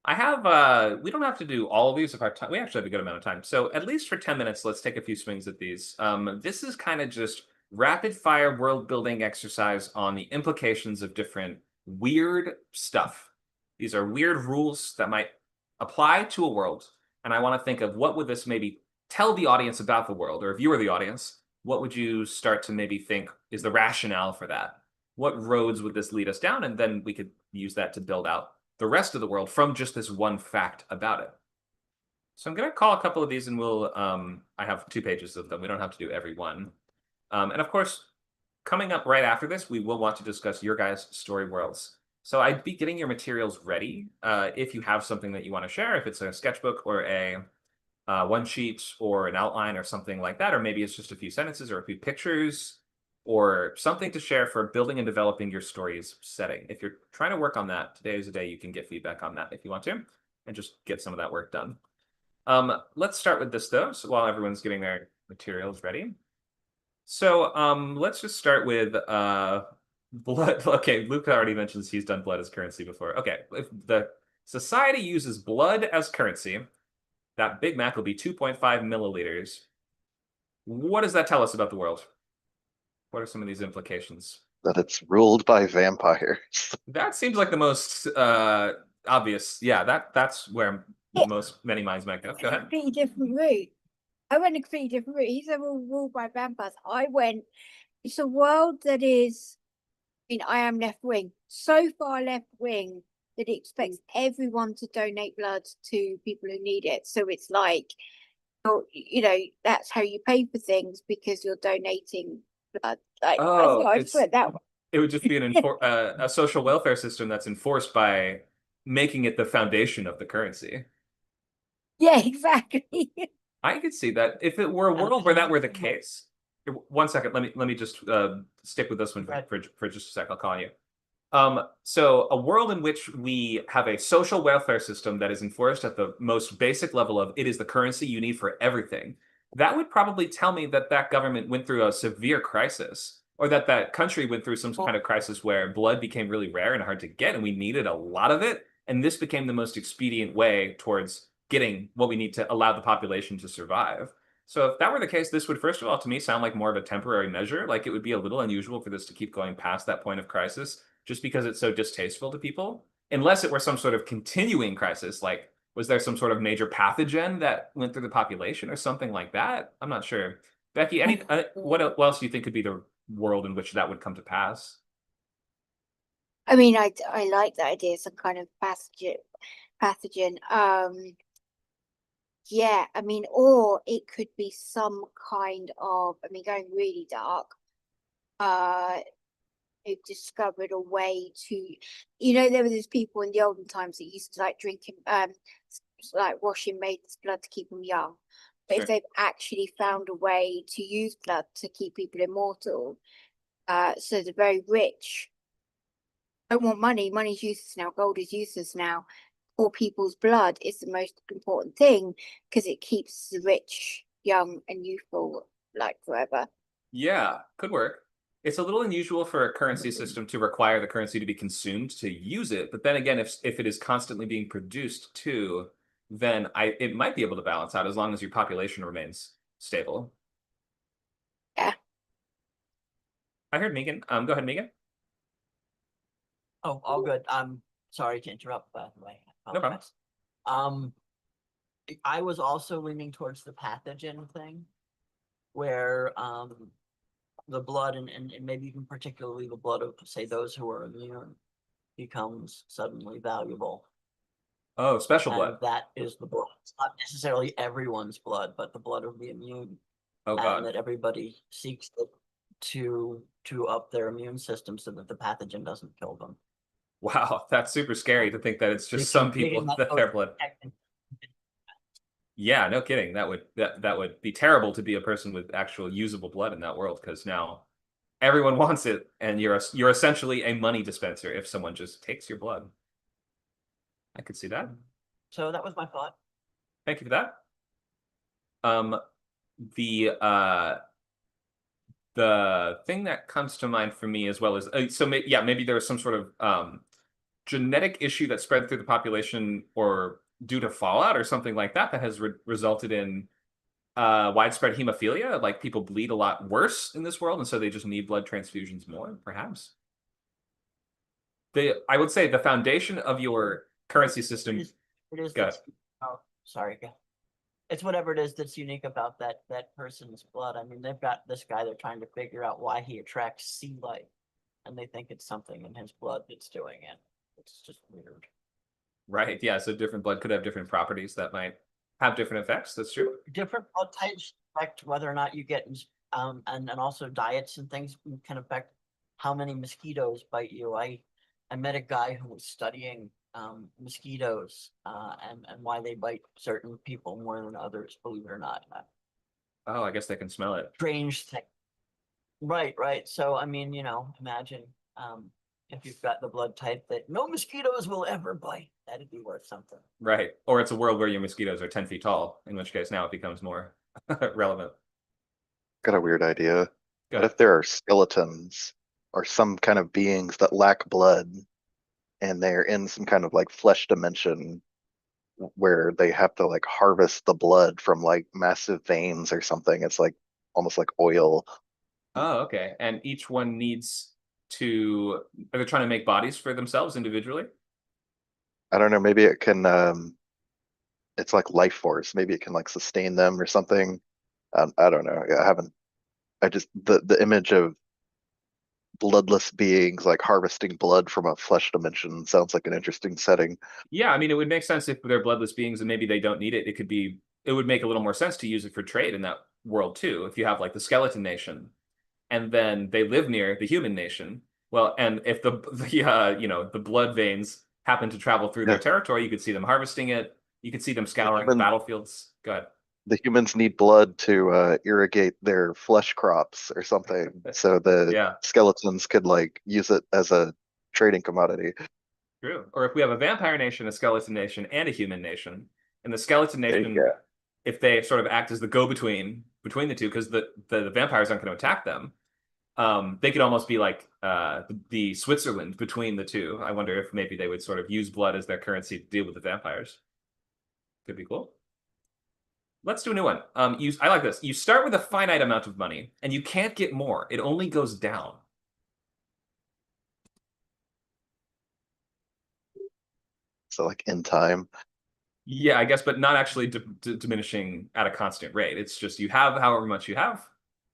I have we don't have to do all of these if our time we actually have a good amount of time. So at least for 10 minutes, let's take a few swings at these. This is kind of just rapid fire world building exercise on the implications of different weird stuff. These are weird rules that might apply to a world, and I want to think of what would this maybe tell the audience about the world, or if you were the audience, what would you start to maybe think is the rationale for that? What roads would this lead us down? And then we could use that to build out the rest of the world from just this one fact about it. So I'm going to call a couple of these and I have 2 pages of them. We don't have to do every one. And of course, coming up right after this, we will want to discuss your guys' story worlds. So I'd be getting your materials ready if you have something that you want to share, if it's a sketchbook or a one sheet or an outline or something like that, or maybe it's just a few sentences or a few pictures or something to share for building and developing your story's setting. If you're trying to work on that, today is a day you can get feedback on that if you want to, and just get some of that work done. Let's start with this though, so while everyone's getting their materials ready. So let's just start with blood. Okay, Luke already mentions he's done blood as currency before. Okay, if the society uses blood as currency, that Big Mac will be 2.5 milliliters. What does that tell us about the world? What are some of these implications? that it's ruled by vampires. That seems like the most obvious. Yeah, that's where many minds might go. Go ahead. Completely different route. I went a completely different route. He said we're all ruled by vampires. I went, it's a world that is, I am left wing, so far left wing that it expects everyone to donate blood to people who need it. So it's like, that's how you pay for things because you're donating blood. Like, Oh, I just went that way. it would just be a social welfare system that's enforced by making it the foundation of the currency. Yeah, exactly. I could see that if it were a And world where that were the then- case. One second, let me just stick with this one Right. for just a sec. I'll call you. So a world in which we have a social welfare system that is enforced at the most basic level of it is the currency you need for everything. That would probably tell me that that government went through a severe crisis, or that that country went through some kind of crisis where blood became really rare and hard to get, and we needed a lot of it. And this became the most expedient way towards getting what we need to allow the population to survive. So if that were the case, this would, first of all, to me, sound like more of a temporary measure. Like it would be a little unusual for this to keep going past that point of crisis, just because it's so distasteful to people. Unless it were some sort of continuing crisis, like was there some sort of major pathogen that went through the population or something like that? I'm not sure. Becky, what else do you think could be the world in which that would come to pass? I mean, I like that idea, some kind of pathogen. Yeah, I mean, or it could be some kind of, I mean, going really dark. They've discovered a way to, there were those people in the olden times that used to like drinking, like washing maidens' blood to keep them young. But Sure. if they've actually found a way to use blood to keep people immortal, so the very rich don't want money. Money's useless now. Gold is useless now. Poor people's blood is the most important thing because it keeps the rich young and youthful like forever. Yeah, could work. It's a little unusual for a currency system to require the currency to be consumed to use it, but then again, if it is constantly being produced too, then it might be able to balance out as long as your population remains stable. Yeah. I heard Megan. Go ahead, Megan. Oh, all good. I'm sorry to interrupt, by the way. I No problem. apologize. I was also leaning towards the pathogen thing, where the blood and maybe even particularly the blood of, say, those who are immune becomes suddenly valuable. Oh, special And blood. that is the blood. It's not necessarily everyone's blood, but the blood of the immune. Oh And God. that everybody seeks it to up their immune system so that the pathogen doesn't kill them. Wow, that's super scary to think that it's just some people that their blood. Yeah, no kidding. That would be terrible to be a person with actual usable blood in that world, because now everyone wants it, and you're essentially a money dispenser if someone just takes your blood. I could see that. So that was my thought. Thank you for that. The thing that comes to mind for me as well is maybe there was some sort of genetic issue that spread through the population or due to fallout or something like that has resulted in widespread hemophilia. Like people bleed a lot worse in this world, and so they just need blood transfusions more, perhaps. I would say the foundation of your currency system. It is Go that's, oh, sorry. It's whatever it is that's unique about that person's blood. I mean, they've got this guy, they're trying to figure out why he attracts sea light, and they think it's something in his blood that's doing it. It's just weird. Right. Yeah. So different blood could have different properties that might have different effects. That's true. Different blood types affect whether or not you get, and also diets and things can affect how many mosquitoes bite you. I met a guy who was studying mosquitoes and why they bite certain people more than others, believe it or not. Oh, I guess they can smell it. Strange thing. Right. So, I mean, imagine if you've got the blood type that no mosquitoes will ever bite, that'd be worth something. Right. Or it's a world where your mosquitoes are 10 feet tall, in which case now it becomes more relevant. Got a weird idea. Go What ahead. if there are skeletons or some kind of beings that lack blood and they're in some kind of like flesh dimension where they have to like harvest the blood from like massive veins or something? It's like almost like oil. Oh, okay. And each one needs are they trying to make bodies for themselves individually? I don't know, maybe it can it's like life force. Maybe it can like sustain them or something. I don't know. I just the image of bloodless beings like harvesting blood from a flesh dimension sounds like an interesting setting. Yeah, I mean, it would make sense if they're bloodless beings and maybe they don't need it. It would make a little more sense to use it for trade in that world too. If you have like the skeleton nation and then they live near the human nation. Well, and if the blood veins happen to travel through their Yeah. territory, you could see them harvesting it. You could see them scouring the human- battlefields. Go ahead. The humans need blood to irrigate their flesh crops or something, so the Yeah. skeletons could like use it as a trading commodity. True. Or if we have a vampire nation, a skeleton nation, and a human nation, and the skeleton There you nation, go. if they sort of act as the go-between between the two, because the vampires aren't going to attack them, they could almost be like the Switzerland between the two. I wonder if maybe they would sort of use blood as their currency to deal with the vampires. Could be cool. Let's do a new one. I like this. You start with a finite amount of money, and you can't get more. It only goes down. So like in time. Yeah, I guess, but not actually diminishing at a constant rate. It's just you have however much you have.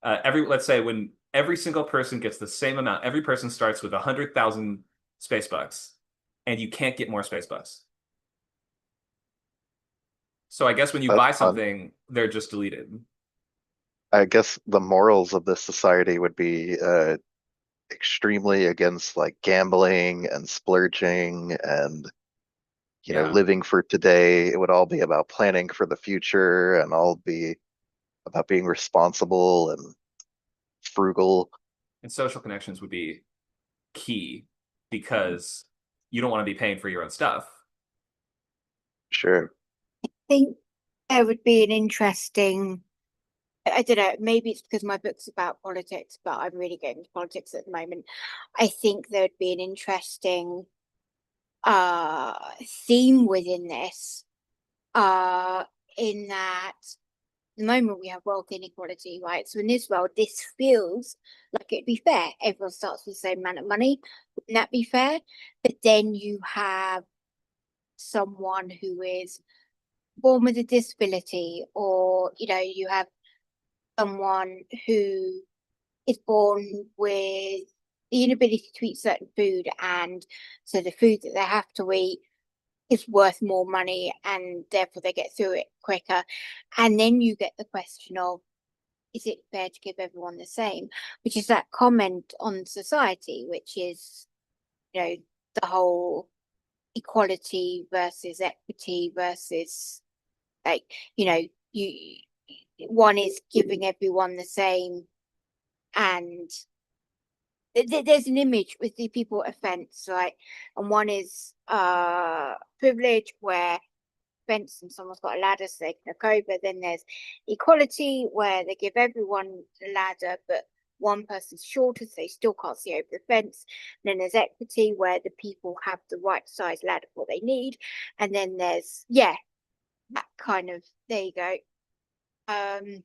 Let's say when every single person gets the same amount, every person starts with 100,000 space bucks, and you can't get more space bucks. So I guess when you That's buy fun. something, they're just deleted. I guess the morals of this society would be extremely against like gambling and splurging and Yeah. living for today. It would all be about planning for the future and all be about being responsible and frugal. And social connections would be key because you don't want to be paying for your own stuff. Sure. I think there would be an interesting, I don't know, maybe it's because my book's about politics, but I'm really getting into politics at the moment. I think there would be an interesting theme within this, in that the moment we have wealth inequality, right? So in this world, this feels like it'd be fair. Everyone starts with the same amount of money. Wouldn't that be fair? But then you have someone who is born with a disability, or you have someone who is born with the inability to eat certain food, and so the food that they have to eat is worth more money, and therefore they get through it quicker. And then you get the question of, is it fair to give everyone the same? Which is that comment on society, which is, the whole equality versus equity versus, like, you one is giving everyone the same, and there's an image with the people at a fence, right? And one is privilege, where fence and someone's got a ladder so they can look over. Then there's equality, where they give everyone a ladder, but one person's shorter, so they still can't see over the fence. And then there's equity, where the people have the right size ladder for what they need. And then there's that kind of, there you go. And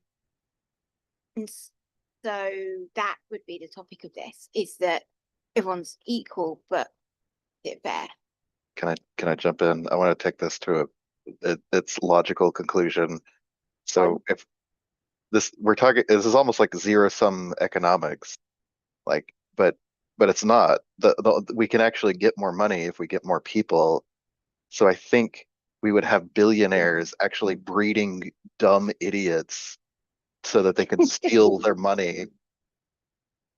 so that would be the topic of this, is that everyone's equal, but it's fair. Can I jump in? I want to take this to its logical conclusion. So if this is almost like zero-sum economics, like, but it's not. We can actually get more money if we get more people. So I think we would have billionaires actually breeding dumb idiots so that they can steal their money.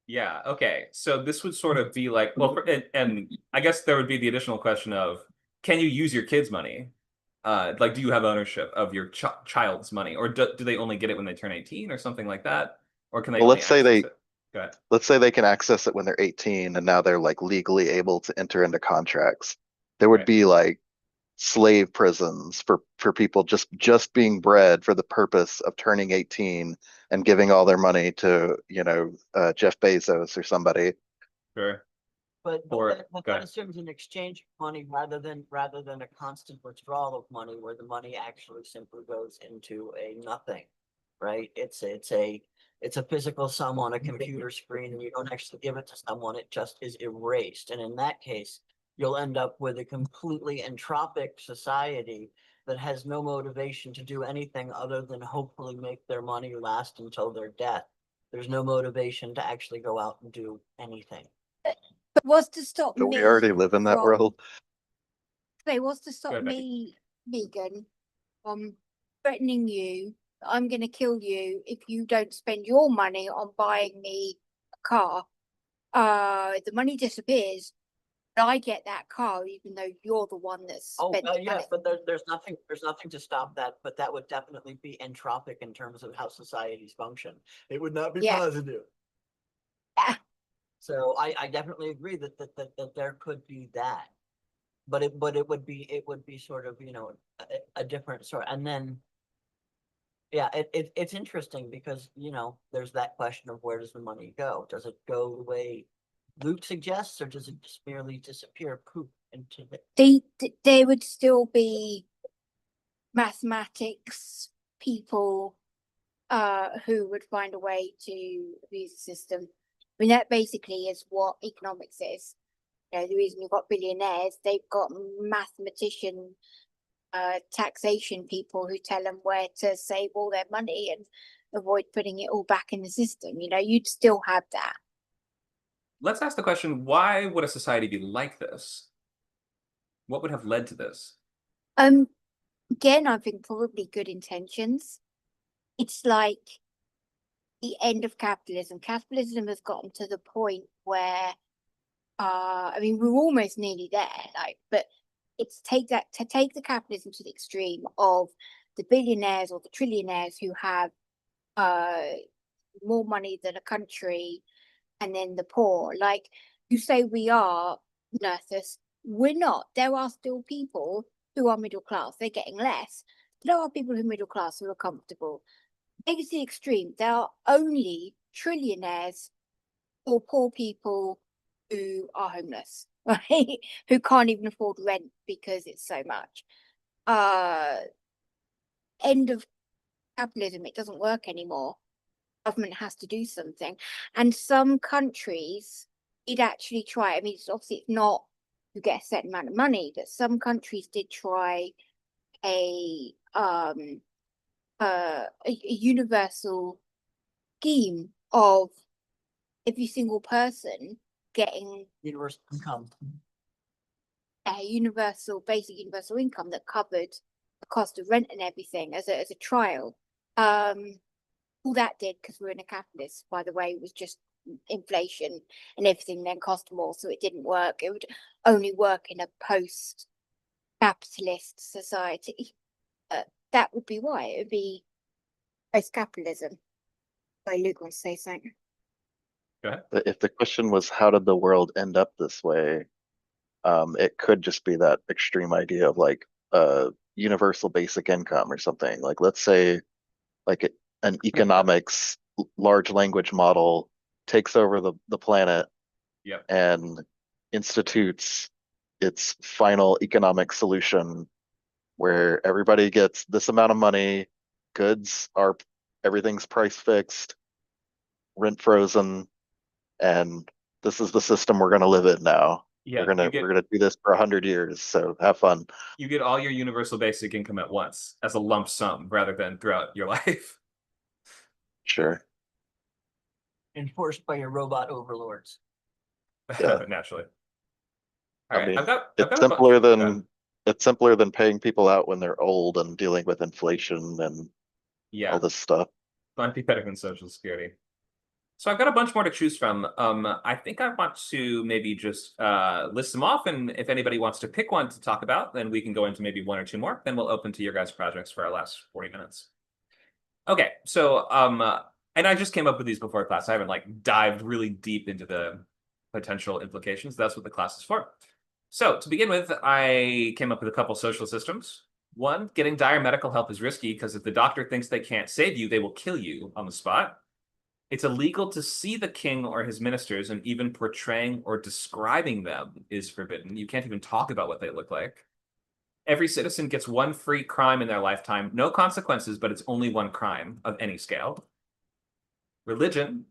Yeah, okay. So this would sort of be like, well, and I guess there would be the additional question of, can you use your kids' money? Like, do you have ownership of your child's money? Or do they only get it when they turn 18 or something like that? Or can they Well, only let's say access it? Go ahead. let's say they can access it when they're 18 and now they're like legally able to enter into contracts. There would Right. be like slave prisons for people just being bred for the purpose of turning 18 and giving all their money to Jeff Bezos or somebody. Sure. But Or- that go ahead. assumes an exchange of money rather than a constant withdrawal of money, where the money actually simply goes into a nothing, right? It's a physical sum on a computer screen, and you don't actually give it to someone; it just is erased. And in that case, you'll end up with a completely entropic society that has no motivation to do anything other than hopefully make their money last until their death. There's no motivation to actually go out and do anything. But what's to stop But me we already live in that from- world. Say, what's to stop ahead, Becky. me, Megan, from threatening you that I'm going to kill you if you don't spend your money on buying me car, the money disappears, but I get that car even though you're the one that's Oh, spent the yes, money. but there's nothing to stop that, but that would definitely be entropic in terms of how societies function. It would not be Yeah. positive. Yeah. So I definitely agree that there could be that. But it would be sort of, a different sort, and then yeah, it's interesting because, there's that question of where does the money go? Does it go the way Luke suggests, or does it just merely disappear poof into the There would still be mathematics people who would find a way to abuse the system. I mean, that basically is what economics is. You know, the reason you've got billionaires, they've got mathematician taxation people who tell them where to save all their money and avoid putting it all back in the system. You know, you'd still have that. Let's ask the question, why would a society be like this? What would have led to this? Again, I think probably good intentions. It's like the end of capitalism. Capitalism has gotten to the point where I mean we're almost nearly there, like, but it's take the capitalism to the extreme of the billionaires or the trillionaires who have more money than a country, and then the poor. Like you say we are Nerthus, we're not. There are still people who are middle class, they're getting less. There are people who are middle class who are comfortable. Take it to the extreme, there are only trillionaires or poor people who are homeless, right? Who can't even afford rent because it's so much. End of capitalism, it doesn't work anymore. Government has to do something. And some countries did actually try. I mean, it's obviously it's not you get a certain amount of money, but some countries did try a universal scheme of every single person getting universal income. a basic universal income that covered the cost of rent and everything as a trial. All that did, because we're in a capitalist, by the way, was just inflation and everything then cost more, so it didn't work. It would only work in a post-capitalist society. That would be why it would be post-capitalism. Like Luke wants to say something. Go ahead. If the question was how did the world end up this way, it could just be that extreme idea of like universal basic income or something. Like let's say like an economics large language model takes over the planet Yep. and institutes its final economic solution where everybody gets this amount of money, everything's price fixed, rent frozen, and this is the system we're gonna live in now. Yeah, we're gonna do this for 100 years, so have fun. You get all your universal basic income at once as a lump sum rather than throughout your life. Sure. Enforced by your robot overlords. Yeah. Naturally. I All right, mean, I've got it's a simpler bunch. than it's simpler than paying people out when they're old and dealing with inflation and Yeah, all this stuff. might be better than Social Security. So I've got a bunch more to choose from. I think I want to maybe just list them off, and if anybody wants to pick one to talk about, then we can go into maybe one or two more. Then we'll open to your guys' projects for our last 40 minutes. Okay, so and I just came up with these before class. I haven't like dived really deep into the potential implications. That's what the class is for. So to begin with, I came up with a couple social systems. One, getting dire medical help is risky because if the doctor thinks they can't save you, they will kill you on the spot. It's illegal to see the king or his ministers, and even portraying or describing them is forbidden. You can't even talk about what they look like. Every citizen gets one free crime in their lifetime. No consequences, but it's only one crime of any scale. Religion.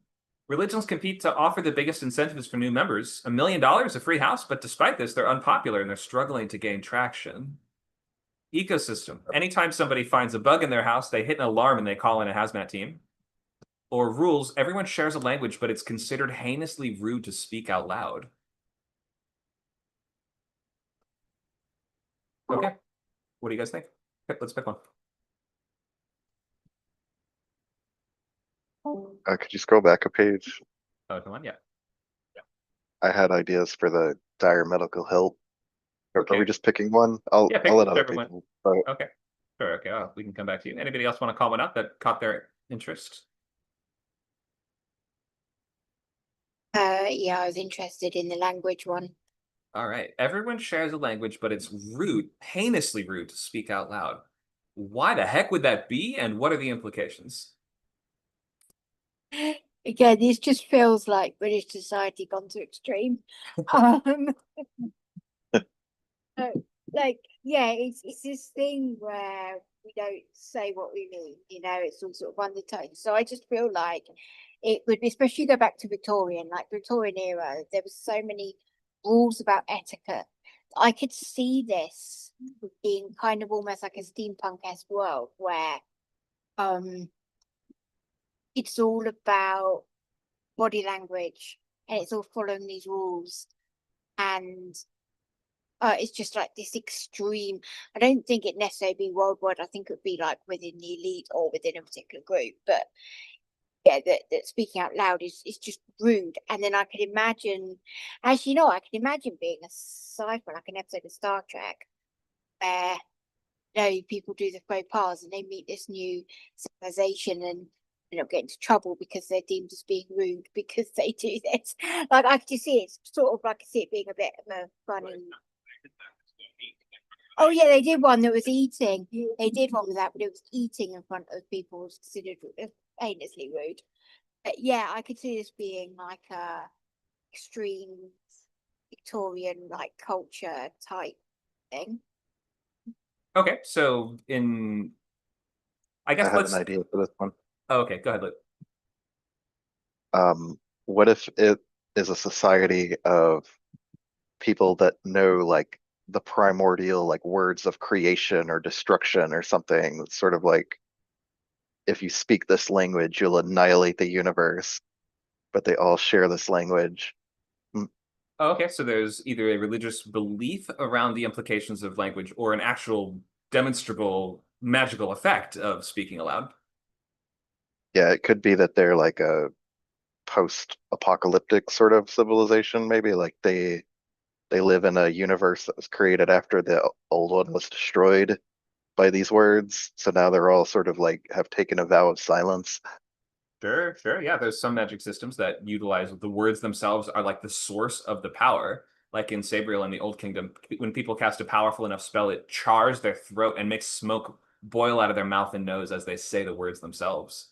Religions compete to offer the biggest incentives for new members. $1 million, a free house, but despite this, they're unpopular and they're struggling to gain traction. Ecosystem. Anytime somebody finds a bug in their house, they hit an alarm and they call in a hazmat team. Or rules, everyone shares a language, but it's considered heinously rude to speak out loud. Okay. What do you guys think? Okay, let's pick one. Could you scroll back a page? Oh, come on, yeah. I had ideas for the dire medical help. Are Okay. we just picking one? Yeah, pick I'll let other whichever one. people. But Okay. Sure, okay, we can come back to you. Anybody else want to call one up that caught their interest? Yeah, I was interested in the language one. All right. Everyone shares a language, but it's rude, heinously rude to speak out loud. Why the heck would that be, and what are the implications? Again, this just feels like British society gone to extreme. Um, so, like, yeah, it's this thing where we don't say what we mean, it's all sort of undertone. So I just feel like it would be, especially go back to Victorian, like Victorian era, there was so many rules about etiquette. I could see this being kind of almost like a steampunk-esque world where um it's all about body language and it's all following these rules and it's just like this extreme. I don't think it necessarily be worldwide. I think it would be like within the elite or within a particular group. But yeah, that speaking out loud is just rude. And then I could imagine, as you know, I can imagine being a sci-fi, like an episode of Star Trek, where people do the faux pas and they meet this new civilization and end up getting into trouble because they're deemed as being rude because they do this. Like I could just see it, it's sort of like I see it being a bit of a funny. Oh yeah, they did one that was eating. They did one with that, but it was eating in front of people was considered heinously rude. But yeah, I could see this being like a extreme Victorian like culture type thing. Okay, so I I guess have an let's. idea for this one. Oh, okay, go ahead, Luke. What if it is a society of people that know like the primordial like words of creation or destruction or something? It's sort of like if you speak this language, you'll annihilate the universe, but they all share this language. Oh, okay, so there's either a religious belief around the implications of language or an actual demonstrable magical effect of speaking aloud. Yeah, it could be that they're like a post-apocalyptic sort of civilization, maybe like they live in a universe that was created after the old one was destroyed by these words. So now they're all sort of like have taken a vow of silence. Sure, sure. Yeah, there's some magic systems that utilize the words themselves are like the source of the power. Like in Sabriel in the Old Kingdom, when people cast a powerful enough spell, it chars their throat and makes smoke boil out of their mouth and nose as they say the words themselves.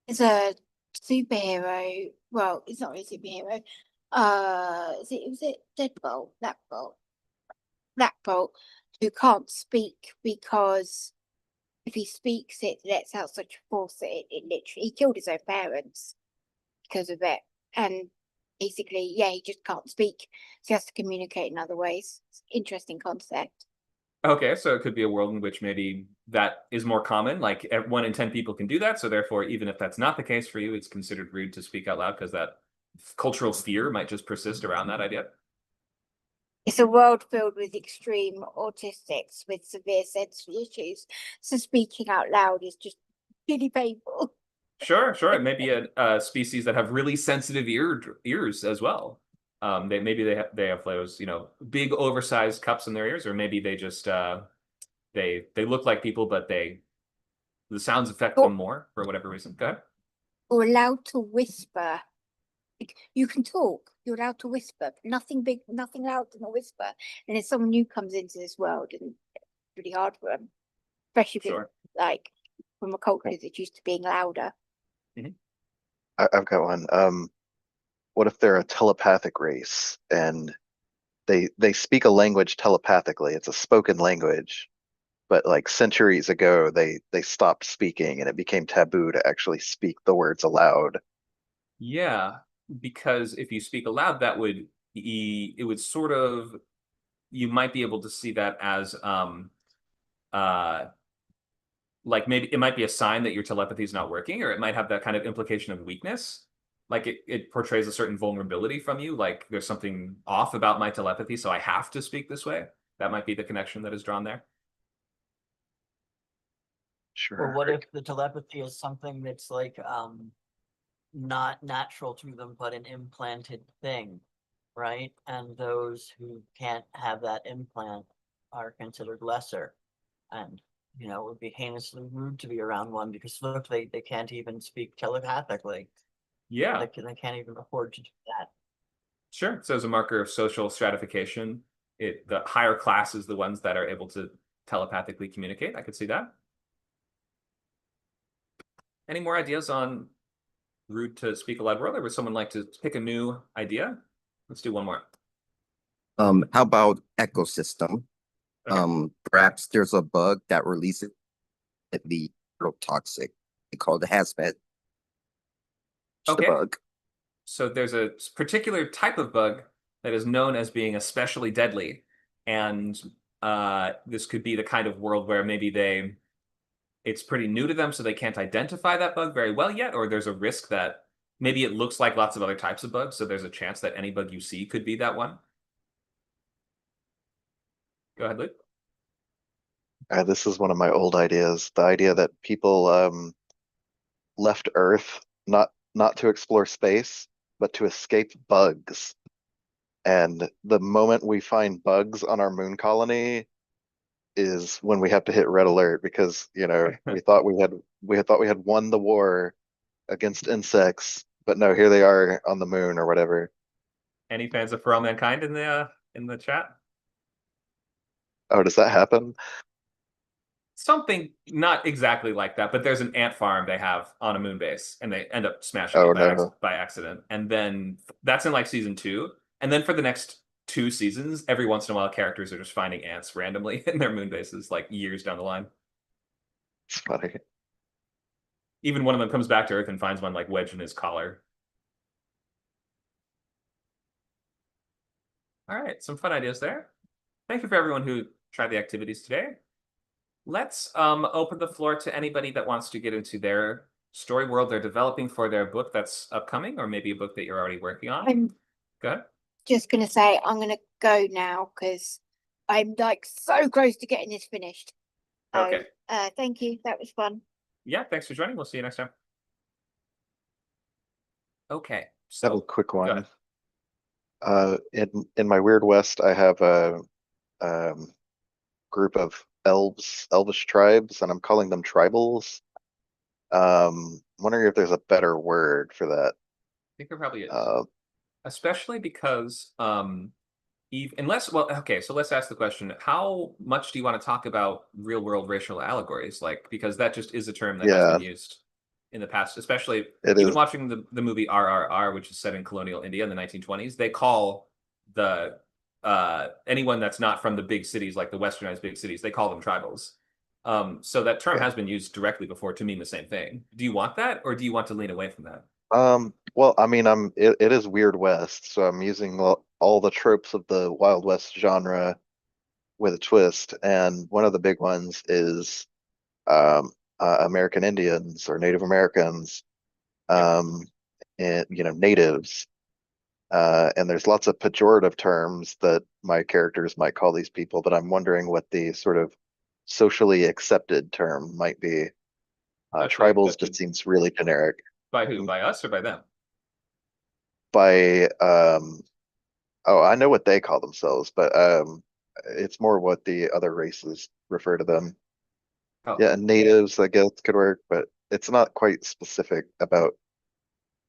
It's a superhero. Well, it's not really a superhero. Was it Deadbolt? Black Bolt, who can't speak because if he speaks, it lets out such force that it literally he killed his own parents because of it. And basically, yeah, he just can't speak, so he has to communicate in other ways. It's an interesting concept. Okay, so it could be a world in which maybe that is more common, like 1 in 10 people can do that. So therefore, even if that's not the case for you, it's considered rude to speak out loud because that cultural fear might just persist around that idea. It's a world filled with extreme autistics with severe sensory issues. So speaking out loud is just really painful. Sure, sure. It may be a species that have really sensitive ears as well. They maybe they have those big oversized cups in their ears, or maybe they just they look like people, but the sounds affect them more for whatever reason. Go ahead. Or allowed to whisper. Like, you can talk, you're allowed to whisper, but nothing big, nothing louder than a whisper. And if someone new comes into this world, and it's really hard for them, especially if Sure. like from a culture that's used to being louder. I've got one. What if they're a telepathic race and they speak a language telepathically? It's a spoken language, but like centuries ago they stopped speaking and it became taboo to actually speak the words aloud. Yeah, because if you speak aloud, it would sort of you might be able to see that as uh like maybe it might be a sign that your telepathy is not working, or it might have that kind of implication of weakness. Like it portrays a certain vulnerability from you, like there's something off about my telepathy, so I have to speak this way. That might be the connection that is drawn there. Or Sure. what if the telepathy is something that's like not natural to them, but an implanted thing, right? And those who can't have that implant are considered lesser. And, you know, it would be heinously rude to be around one because look, they can't even speak telepathically. Yeah, They can't even afford to do that. sure. So as a marker of social stratification, the higher classes, the ones that are able to telepathically communicate. I could see that. Any more ideas on rude to speak a loud world, or would someone like to pick a new idea? Let's do one more. How about ecosystem? Okay. Perhaps there's a bug that releases the toxic. They call it a hazmat. Just a Okay. bug. So there's a particular type of bug that is known as being especially deadly, and this could be the kind of world where maybe it's pretty new to them, so they can't identify that bug very well yet, or there's a risk that maybe it looks like lots of other types of bugs, so there's a chance that any bug you see could be that one. Go ahead, Luke. This is one of my old ideas. The idea that people left Earth not to explore space, but to escape bugs. And the moment we find bugs on our moon colony is when we have to hit red alert because, you know, we thought we had won the war against insects, but no, here they are on the moon or whatever. Any fans of For All Mankind in the chat? Oh, does that happen? Something not exactly like that, but there's an ant farm they have on a moon base, and they end up smashing Oh it no. by accident. And then that's in like season 2. And then for the next 2 seasons, every once in a while, characters are just finding ants randomly in their moon bases, like years down the line. It's funny. Even one of them comes back to Earth and finds one like wedged in his collar. All right, some fun ideas there. Thank you for everyone who tried the activities today. Let's open the floor to anybody that wants to get into their story world they're developing for their book that's upcoming, or maybe a book that you're already working on. I'm Go ahead. just gonna say I'm gonna go now because I'm like so close to getting this finished. So, Okay. thank you. That was fun. Yeah, thanks for joining. We'll see you next time. Okay, Have a so quick go one. ahead. In my Weird West, I have a group of elvish tribes, and I'm calling them tribals. Wondering if there's a better word for that. I think there probably is. Uh, Especially because unless, well, okay, so let's ask the question, how much do you want to talk about real world racial allegories? Like, because that just is a term that has yeah, been used in the past, especially it even is. watching the movie RRR, which is set in colonial India in the 1920s. They call the anyone that's not from the big cities, like the westernized big cities, they call them tribals. So that term Yeah. has been used directly before to mean the same thing. Do you want that, or do you want to lean away from that? Well, I mean, it is Weird West, so I'm using all the tropes of the Wild West genre with a twist, and one of the big ones is American Indians or Native Americans, um, and you know, natives. And there's lots of pejorative terms that my characters might call these people, but I'm wondering what the sort of socially accepted term might be. Socially Tribals accepted. just seems really generic. By who? By us or by them? By oh, I know what they call themselves, but it's more what the other races refer to them. Oh, Yeah, and natives, I guess, could work, but it's not quite specific about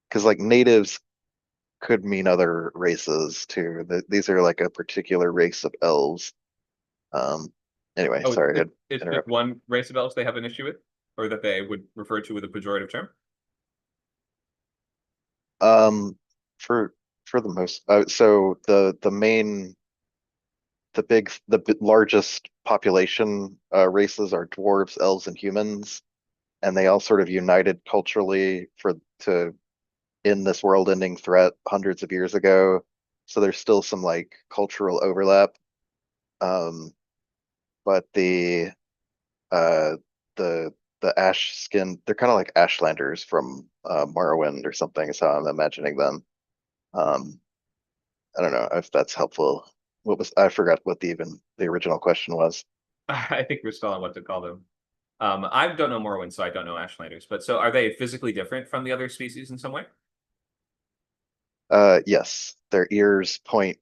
because like natives could mean other races too. These are like a particular race of elves. Um, anyway, oh, sorry, I it's just interrupted. one race of elves they have an issue with, or that they would refer to with a pejorative term. Um, for the most, so the main, largest population races are dwarves, elves, and humans, and they all sort of united culturally to end this world-ending threat hundreds of years ago. So there's still some like cultural overlap. Um, but uh the ash skin, they're kind of like Ashlanders from Morrowind or something is how I'm imagining them. Um, I don't know if that's helpful. I forgot what the original question was. I think we're still on what to call them. I don't know Morrowind, so I don't know Ashlanders. But so are they physically different from the other species in some way? Yes, their ears point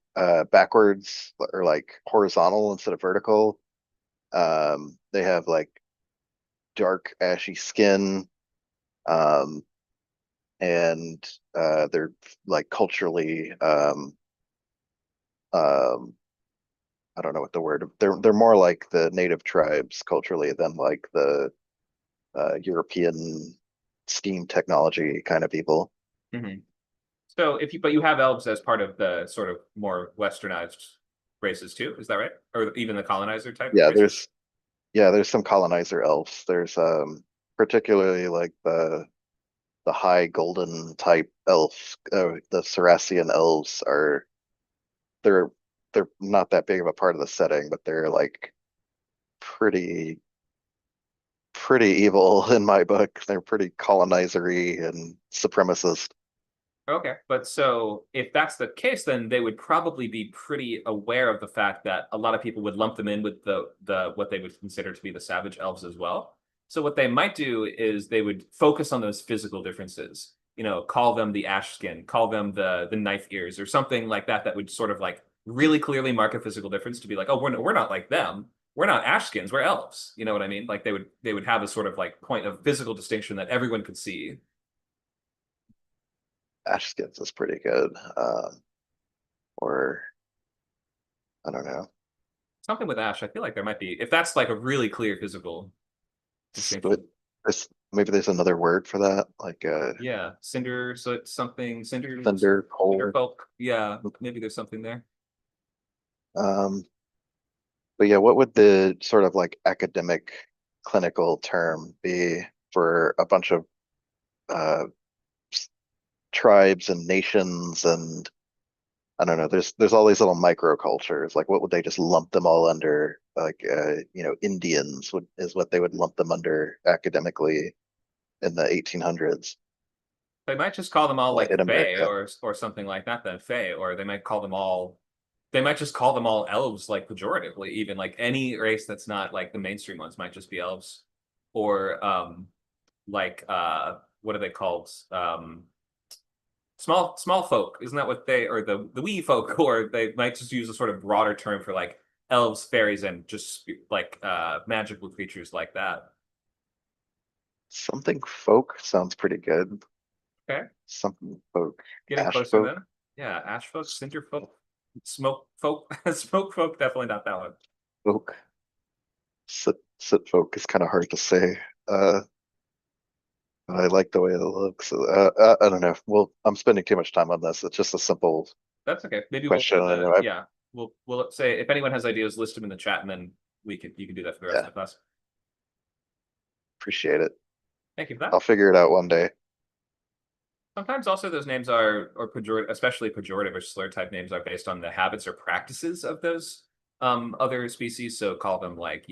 backwards or like horizontal instead of vertical. They have like dark ashy skin. Um, and they're like culturally um I don't know what the word, they're more like the native tribes culturally than like the European steam technology kind of people. Mm-hmm. So but you have elves as part of the sort of more westernized races too, is that right? Or even the colonizer type Yeah, races? there's some colonizer elves. There's particularly like the high golden type elf, the Saracen elves are they're they're not that big of a part of the setting, but they're like pretty pretty evil in my book. They're pretty colonizery and supremacist. Okay, but so if that's the case, then they would probably be pretty aware of the fact that a lot of people would lump them in with the what they would consider to be the savage elves as well. So what they might do is they would focus on those physical differences. You know, call them the ash skin, call them the knife ears, or something like that. That would sort of like really clearly mark a physical difference to be like, oh, we're not like them. We're not ash skins. We're elves. You know what I mean? Like they would have a sort of like point of physical distinction that everyone could see. Ashskins is pretty good. Or I don't know. Something with ash. I feel like there might be if that's like a really clear physical But distinction. maybe there's another word for that, like Yeah, cinder. So it's something thunder, cinder cold. folk. Yeah, maybe there's something there. Um, but yeah, what would the sort of like academic clinical term be for a bunch of uh tribes and nations and I don't know, there's all these little microcultures. Like what would they just lump them all under? Like Indians would is what they would lump them under academically in the 1800s, They might just call them all like like in Fae America. or something like that. Then Fae, or they might call them all. They might just call them all elves, like pejoratively. Even like any race that's not like the mainstream ones might just be elves, or like what are they called? Small folk, isn't that what they or the wee folk, or they might just use a sort of broader term for like elves, fairies, and just like magical creatures like that. Something folk sounds pretty good. Okay, Something folk. getting Ash closer folk. then. Yeah, ash folk, cinder folk, smoke folk, smoke folk. Definitely not that one. Folk. Sit folk is kind of hard to say. Uh, but I like the way it looks. I don't know. Well, I'm spending too much time on this. It's just a simple That's okay. Maybe we'll question. put I the know. I yeah. We'll say if anyone has ideas, list them in the chat, and then you can do that for the rest of yeah, the class. appreciate it. Thank you for that. I'll figure it out one day. Sometimes also those names are or pejorative, especially pejorative or slur type names are based on the habits or practices of those other species. So call them like,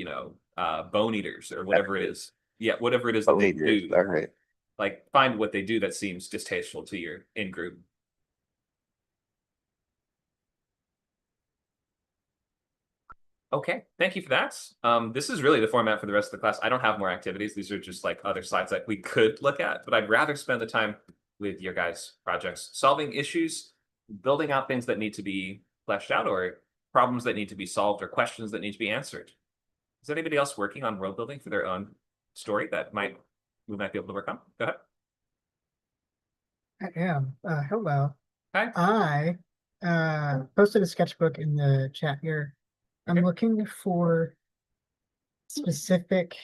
bone eaters or whatever it is. Yeah, whatever it is that Bone they eaters. do. All right. Like find what they do that seems distasteful to your in group. Okay, thank you for that. This is really the format for the rest of the class. I don't have more activities. These are just like other slides that we could look at, but I'd rather spend the time with your guys' projects, solving issues, building out things that need to be fleshed out, or problems that need to be solved, or questions that need to be answered. Is anybody else working on world building for their own story that we might be able to work on? Go ahead. I am. Hello. Hi. I posted a sketchbook in the chat here. I'm Okay. looking for specific,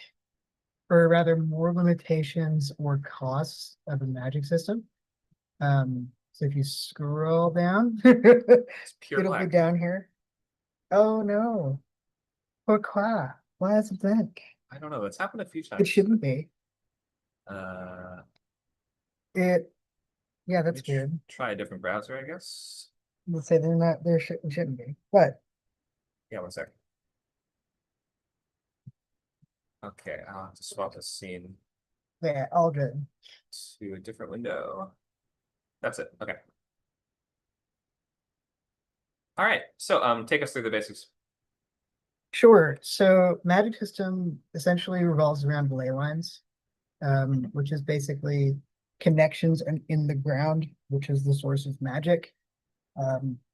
or rather more limitations or costs of a magic system. So if you scroll down, It's pure it'll be black. down here. Oh no. Pourquoi? Why is it blank? I don't know. It's happened a few It times. shouldn't be. Uh, Yeah, let that's me weird. try a different browser, I guess. Let's say they're not, there shouldn't be. What? Yeah, one second. Okay, I'll have to swap the scene Yeah, all good. to a different window. That's it. Okay. All right. So take us through the basics. Sure. So magic system essentially revolves around ley lines, which is basically connections in the ground, which is the source of magic.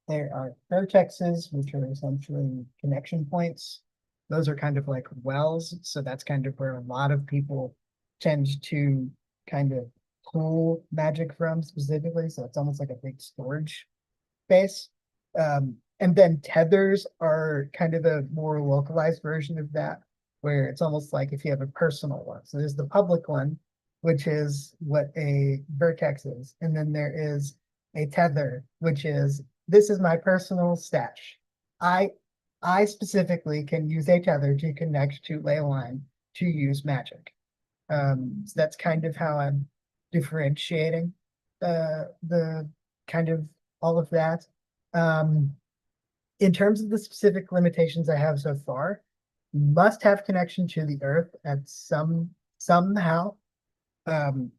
There are vertexes, which are essentially connection points. Those are kind of like wells. So that's kind of where a lot of people tend to kind of pull magic from specifically. So it's almost like a big storage space. And then tethers are kind of a more localized version of that, where it's almost like if you have a personal one. So there's the public one, which is what a vertex is. And then there is a tether, which is this is my personal stash. I I specifically can use a tether to connect to ley line to use magic. So that's kind of how I'm differentiating the kind of all of that. Um, in terms of the specific limitations I have so far, must have connection to the earth at somehow. Um,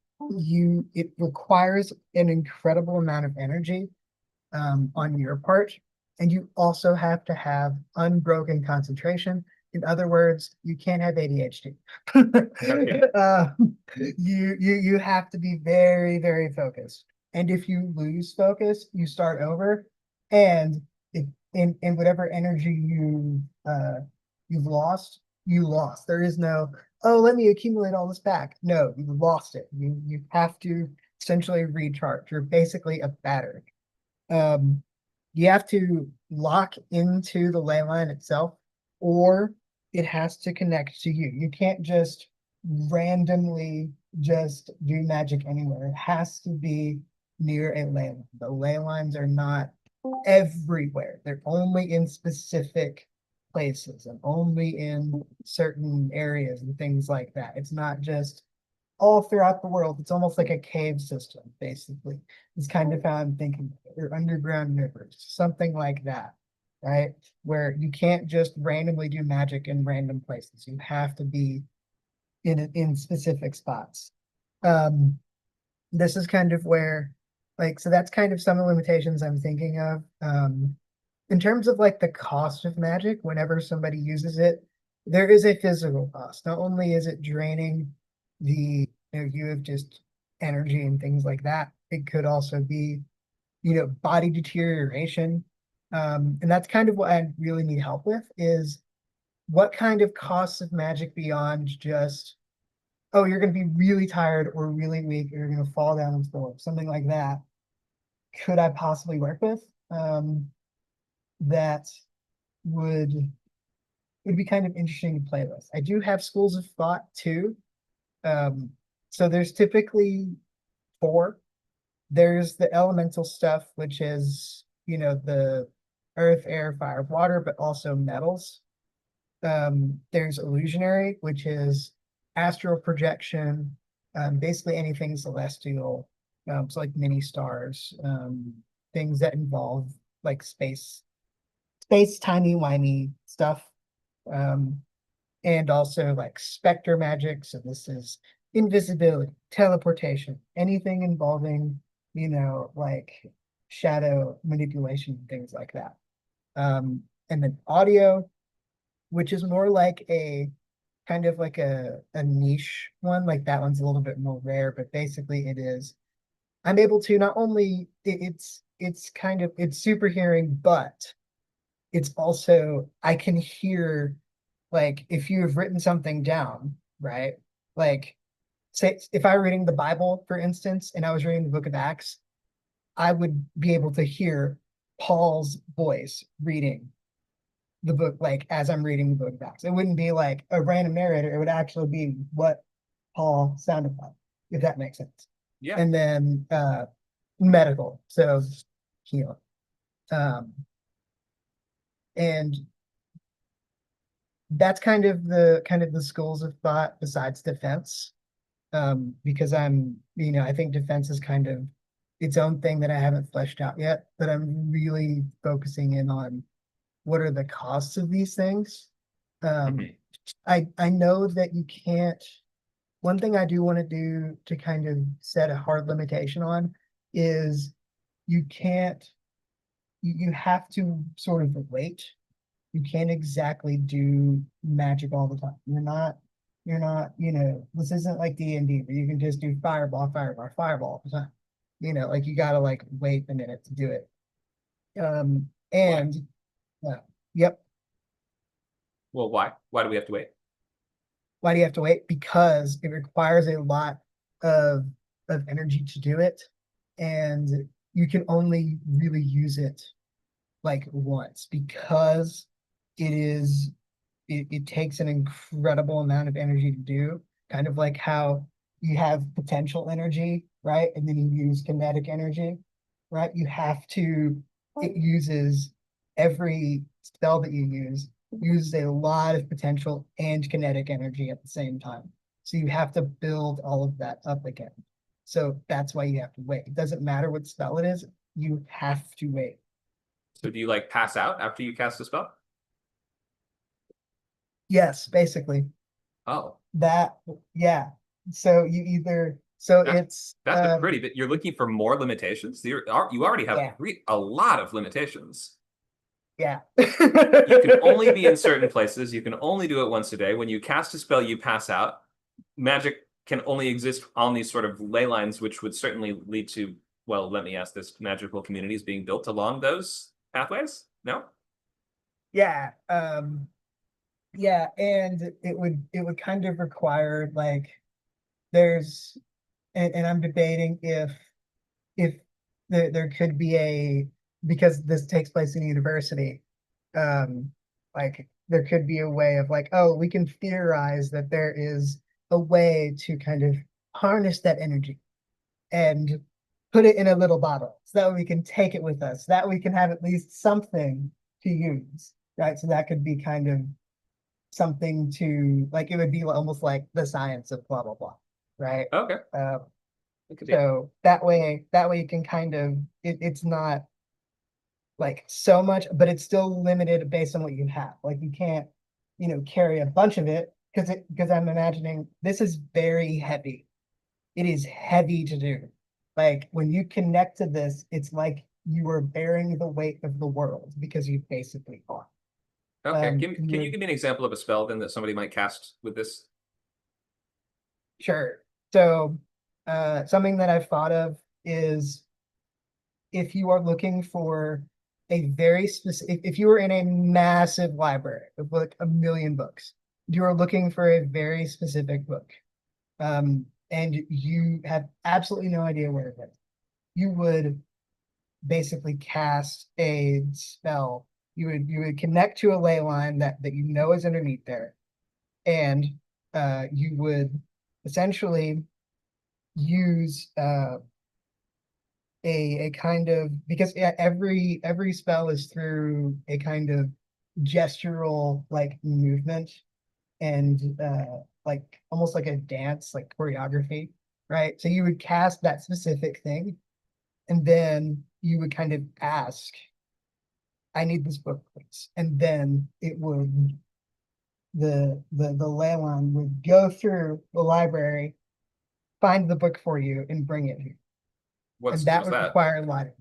it requires an incredible amount of energy on your part, and you also have to have unbroken concentration. In other words, you can't have ADHD. Okay. You have to be very, very focused. And if you lose focus, you start over. And if in whatever energy you've lost, you lost. There is no, oh, let me accumulate all this back. No, you lost it. You have to essentially recharge. You're basically a battery. Um, you have to lock into the ley line itself, or it has to connect to you. You can't just randomly just do magic anywhere. It has to be near a ley line. The ley lines are not everywhere. They're only in specific places and only in certain areas and things like that. It's not just all throughout the world. It's almost like a cave system, basically. It's kind of how I'm thinking, or underground rivers, something like that, right? Where you can't just randomly do magic in random places. You have to be in specific spots. This is kind of where, like, so that's kind of some of the limitations I'm thinking of. In terms of like the cost of magic, whenever somebody uses it, there is a physical cost. Not only is it draining you have just energy and things like that, it could also be, body deterioration. And that's kind of what I really need help with is what kind of costs of magic beyond just, oh, you're going to be really tired or really weak, or you're going to fall down and fall, something like that. Could I possibly work with? That would be kind of interesting to play with. I do have schools of thought too. So there's typically 4. There's the elemental stuff, which is, the earth, air, fire, water, but also metals. There's illusionary, which is astral projection, basically anything celestial, so like mini stars, things that involve like space timey-wimey stuff. And also like specter magic. So this is invisibility, teleportation, anything involving, like shadow manipulation, things like that. And then audio, which is more like a kind of like a niche one. Like that one's a little bit more rare, but basically it is. I'm able to not only it's kind of it's super hearing, but it's also I can hear like if you have written something down, right? Like say if I were reading the Bible, for instance, and I was reading the book of Acts, I would be able to hear Paul's voice reading the book, like as I'm reading the book of Acts. It wouldn't be like a random narrator, it would actually be what Paul sounded like, if that makes sense. Yeah. And then medical, so healing. And that's kind of the schools of thought besides defense. Because I think defense is kind of its own thing that I haven't fleshed out yet, but I'm really focusing in on what are the costs of these things. I know that you can't, one thing I do want to do to kind of set a hard limitation on is you can't, you have to sort of wait You can't exactly do magic all the time. You're not, this isn't like D&D where you can just do fireball, fireball, fireball all the time. Like you gotta like wait a minute to do it. And yep. Well, why? Why do we have to wait? Why do you have to wait? Because it requires a lot of energy to do it, and you can only really use it like once because it takes an incredible amount of energy to do, kind of like how you have potential energy, right? And then you use kinetic energy, right? It uses every spell that you use uses a lot of potential and kinetic energy at the same time. So you have to build all of that up again. So that's why you have to wait. It doesn't matter what spell it is, you have to wait. So do you like pass out after you cast a spell? Yes, basically. Oh, Yeah. So you either, so that's the pretty bit. You're looking for more limitations. You already have a lot of limitations. Yeah. You can only be in certain places. You can only do it once a day. When you cast a spell, you pass out. Magic can only exist on these sort of ley lines, which would certainly lead to, well, let me ask this, magical communities being built along those pathways? No? Yeah. Yeah, and it would kind of require like there's and I'm debating if there could be because this takes place in a university, like there could be a way of like, oh, we can theorize that there is a way to kind of harness that energy and put it in a little bottle so that we can take it with us, that we can have at least something to use, right? So that could be kind of something to like, it would be almost like the science of blah blah blah, right? Okay. So that way you can kind of it's not like so much, but it's still limited based on what you have. Like you can't, carry a bunch of it because I'm imagining this is very heavy. It is heavy to do. Like when you connect to this, it's like you are bearing the weight of the world because you basically are. Okay. Can you give me an example of a spell then that somebody might cast with this? Sure. So something that I've thought of is if you are looking for a very specific, if you were in a massive library of like 1,000,000 books, you are looking for a very specific book, and you have absolutely no idea where it is, you would basically cast a spell. You would connect to a ley line that you know is underneath there, and you would essentially use a kind of, because every spell is through a kind of gestural like movement and like almost like a dance, like choreography, right? So you would cast that specific thing, and then you would kind of ask, I need this book, please. And then it would the ley line would go through the library, find the book for you, and bring it here. What And school that is would that? require a lot of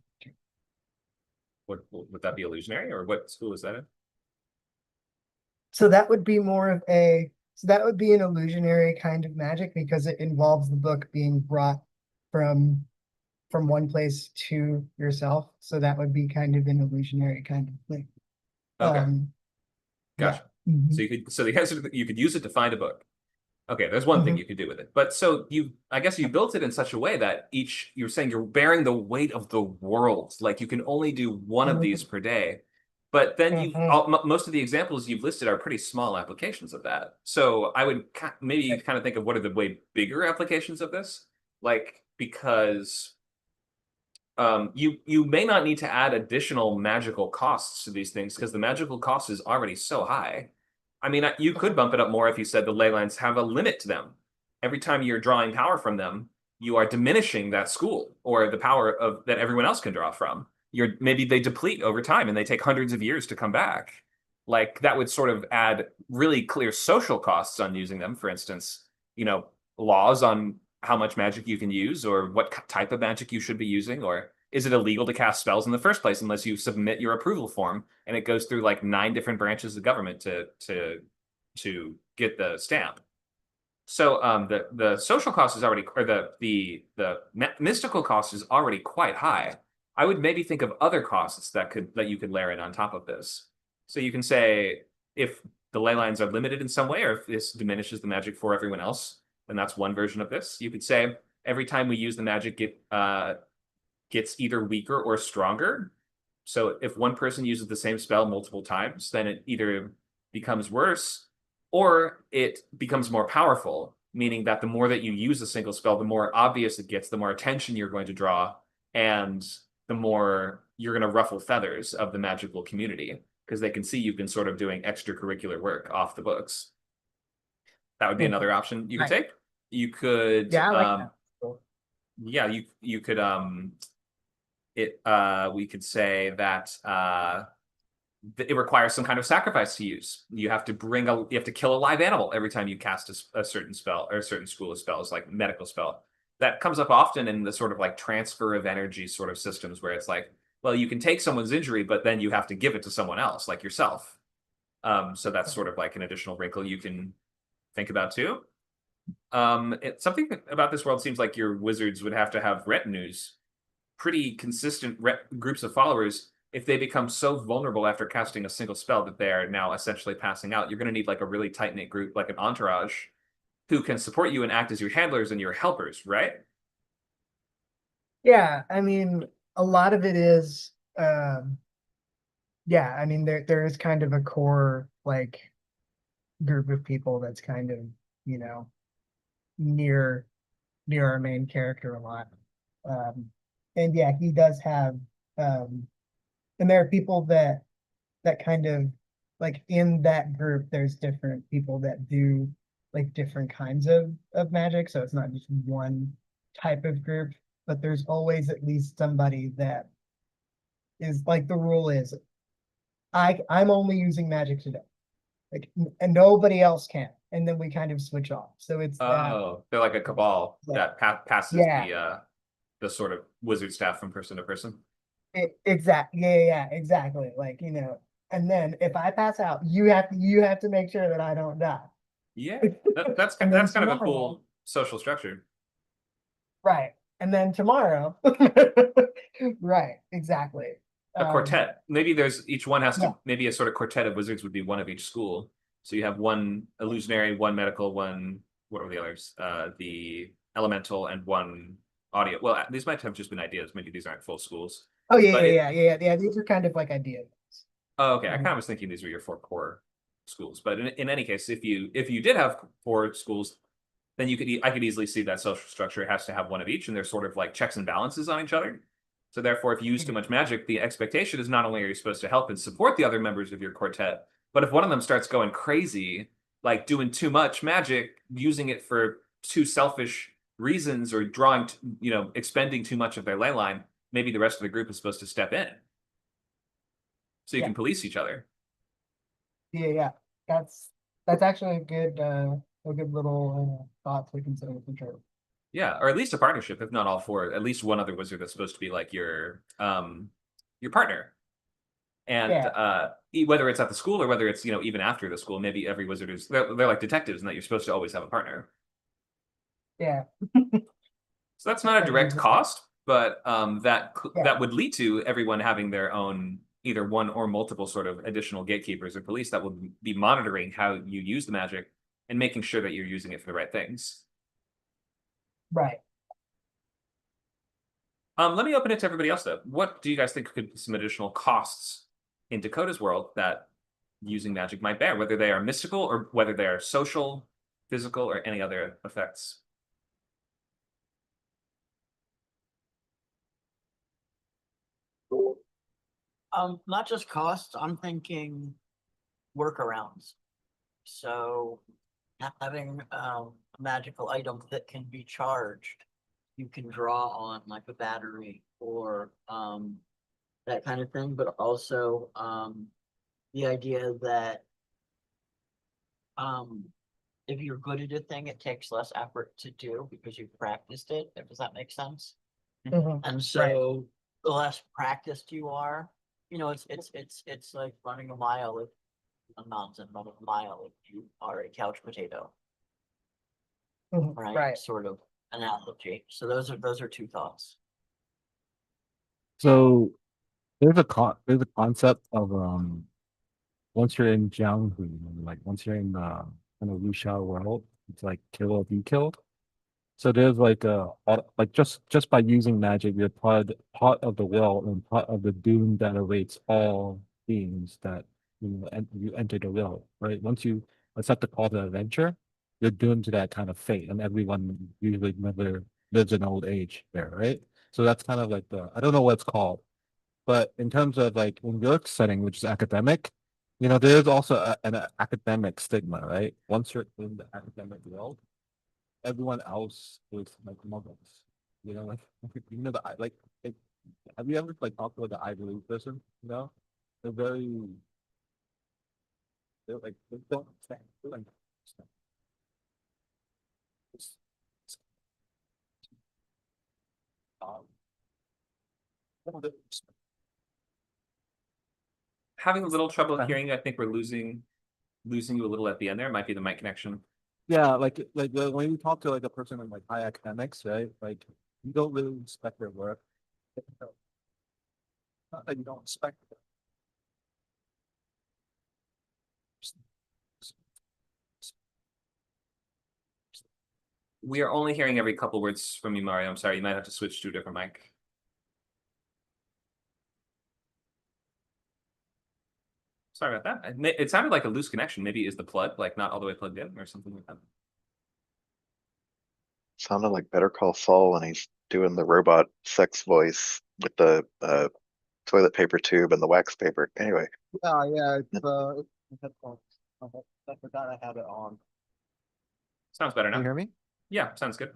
Would that be illusionary, or what school is that in? So that would be more of a, so that would be an illusionary kind of magic because it involves the book being brought from one place to yourself. So that would be kind of an illusionary kind of thing. Okay. Yeah. Gotcha. So the answer you could use it to find a book. Okay, there's one thing you could do with it. But so I guess you built it in such a way that you're saying you're bearing the weight of the world. Like you can only do one of these per day. But then most of the examples you've listed are pretty small applications of that. So I would maybe kind of think of what are the way bigger applications of this? Like, because you may not need to add additional magical costs to these things because the magical cost is already so high. I mean, you could bump it up more if you said the ley lines have a limit to them. Every time you're drawing power from them, you are diminishing that school or the power of that everyone else can draw from. Maybe they deplete over time and they take hundreds of years to come back. Like that would sort of add really clear social costs on using them. For instance, laws on how much magic you can use or what type of magic you should be using, or is it illegal to cast spells in the first place unless you submit your approval form and it goes through like 9 different branches of government to get the stamp. So the social cost is already, or the mystical cost is already quite high. I would maybe think of other costs that you could layer in on top of this. So you can say if the ley lines are limited in some way, or if this diminishes the magic for everyone else, then that's one version of this. You could say every time we use the magic, gets either weaker or stronger. So if one person uses the same spell multiple times, then it either becomes worse or it becomes more powerful, meaning that the more that you use a single spell, the more obvious it gets, the more attention you're going to draw, and the more you're going to ruffle feathers of the magical community, because they can see you've been sort of doing extracurricular work off the books. That would be another option you could take. You could, Yeah, I like that. Cool. yeah, you could, we could say that it requires some kind of sacrifice to use. You have to kill a live animal every time you cast a certain spell or a certain school of spells, like medical spell. That comes up often in the sort of like transfer of energy sort of systems where it's like, well, you can take someone's injury, but then you have to give it to someone else, like yourself. So that's sort of like an additional wrinkle you can think about too. Something about this world seems like your wizards would have to have retinues, pretty consistent groups of followers. If they become so vulnerable after casting a single spell that they are now essentially passing out, you're going to need like a really tight-knit group, like an entourage, who can support you and act as your handlers and your helpers, right? Yeah, I mean, a lot of it is, yeah, I mean, there is kind of a core like group of people that's kind of, you know, near our main character a lot. And yeah, he does have, and there are people that kind of like in that group, there's different people that do like different kinds of magic. So it's not just one type of group, but there's always at least somebody that is like the rule is I'm only using magic today. Like and nobody else can. And then we kind of switch off. So it's Oh, they're like a cabal that passes the sort of wizard staff from person to person. Exactly. Yeah, exactly. Like, you know, and then if I pass out, you have to make sure that I don't die. Yeah, that's And then kind of a tomorrow- cool social structure. Right. And then tomorrow, right, exactly. A quartet. Maybe each one has to, yeah. maybe a sort of quartet of wizards would be one of each school. So you have one illusionary, one medical, one, what were the others? The elemental, and one audio. Well, these might have just been ideas. Maybe these aren't full schools. Oh yeah, But yeah. These are kind of like ideas. Oh, okay. I kind of was thinking these were your 4 core schools, but in any case, if you did have 4 schools, then I could easily see that social structure has to have one of each, and there's sort of like checks and balances on each other. So therefore, if you use too much magic, the expectation is not only are you supposed to help and support the other members of your quartet, but if one of them starts going crazy, like doing too much magic, using it for too selfish reasons, or expending too much of their ley line, maybe the rest of the group is supposed to step in. So you can police each other. Yeah. That's actually a good little thought to consider for sure. Yeah, or at least a partnership, if not all 4. At least one other wizard that's supposed to be like your partner. And whether it's at the school or whether it's even after the school, maybe every wizard is they're like detectives, and that you're supposed to always have a partner. Yeah. So that's not a direct cost, but that would lead to everyone having their own either one or multiple sort of additional gatekeepers or police that will be monitoring how you use the magic and making sure that you're using it for the right things. Right. Let me open it to everybody else though. What do you guys think could be some additional costs in Dakota's world that using magic might bear, whether they are mystical or whether they are social, physical, or any other effects? Not just costs, I'm thinking workarounds. So having a magical item that can be charged, you can draw on like a battery or that kind of thing, but also the idea that if you're good at a thing, it takes less effort to do because you've practiced it. Does that make sense? Mhm. And so the less practiced you are, you know, it's like running a mile if a mountain, running a mile if you are a couch potato, right? Right. Sort of analogy. So those are two thoughts. So there's a concept of once you're in Jianghu, like once you're in the kind of Wuxia world, it's like kill or be killed. So there's like like just by using magic, you're part of the will and part of the doom that awaits all beings that you enter the will, right? Once you accept the call to adventure, you're doomed to that kind of fate, and everyone usually never lives in old age there, right? So that's kind of like the I don't know what it's called, but in terms of like in your setting, which is academic, there's also an academic stigma, right? Once you're in the academic world, everyone else is like muggles. Like like, have you ever like talked to like the Ivy League person? They're very they don't understand. They don't understand. It's- it's, um, they don't understand. Having a little trouble Uh-huh. hearing you. I think we're losing you a little at the end there. Might be the mic connection. Yeah, when you talk to like a person in like high academics, right? Like you don't really respect their work. Not that you don't respect it. We are only hearing every couple words from you, Mario. I'm sorry. You might have to switch to a different mic. Sorry about that. It sounded like a loose connection. Maybe is the plug like not all the way plugged in or something like that. Sounded like Better Call Saul when he's doing the robot sex voice with the toilet paper tube and the wax paper. Anyway, Yeah, it's headphones. I forgot I had it on. Sounds better Can you now. hear me? Yeah, sounds good.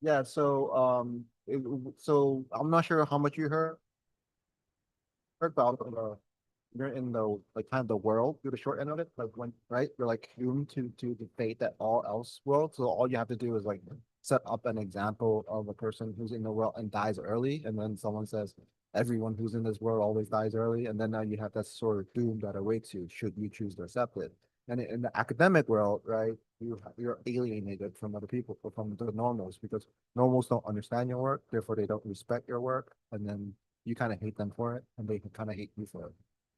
Yeah. So so I'm not sure how much you heard about you're in the like kind of the world, you're the short end of it, like when right, you're like doomed to the fate that all else world. So all you have to do is like set up an example of a person who's in the world and dies early, and then someone says everyone who's in this world always dies early, and then now you have that sort of doom that awaits you should you choose to accept it. And in the academic world, right, you're alienated from other people, from the normals, because normals don't understand your work, therefore they don't respect your work, and then you kind of hate them for it, and they kind of hate you for it.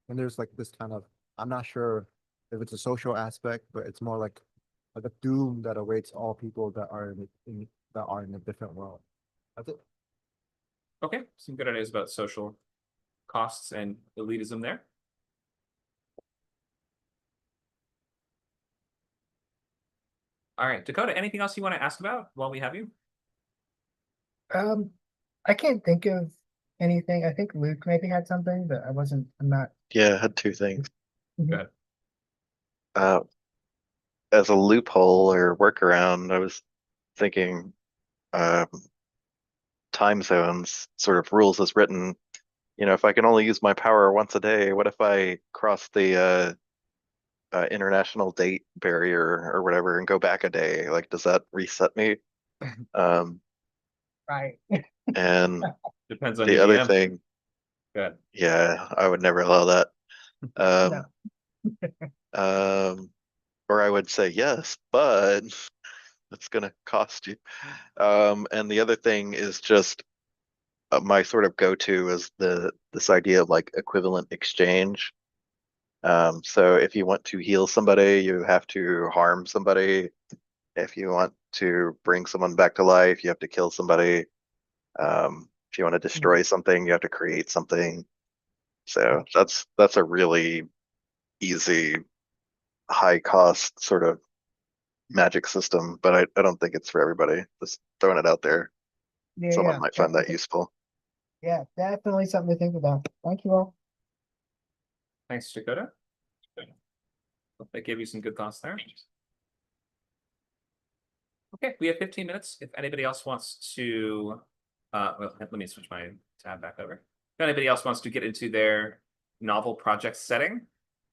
And there's like this kind of, I'm not sure if it's a social aspect, but it's more like a doom that awaits all people that are that are in a different world. That's it. Okay, some good ideas about social costs and elitism there. All right, Dakota, anything else you want to ask about while we have you? I can't think of anything. I think Luke maybe had something, but I'm not. yeah, I had two things. Mhm. Good. Uh, as a loophole or workaround, I was thinking um, time zones, sort of rules as written. If I can only use my power once a day, what if I cross the international date barrier or whatever and go back a day? Like, does that reset me? Um, Right. and Depends on the your other DM. thing, Good. yeah, I would never allow that. No. Um, or I would say yes, but it's gonna cost you. And the other thing is just my sort of go-to is this idea of like equivalent exchange. So if you want to heal somebody, you have to harm somebody. If you want to bring someone back to life, you have to kill somebody. If you want to destroy something, you have to create something. So that's a really easy, high cost sort of magic system, but I don't think it's for everybody. Just throwing it out there. Someone Yeah. might find that useful. Yeah, definitely something to think about. Thank you all. Thanks, Dakota. Hope that gave you some good thoughts there. Okay, we have 15 minutes. If anybody else wants to, well, let me switch my tab back over. If anybody else wants to get into their novel project setting,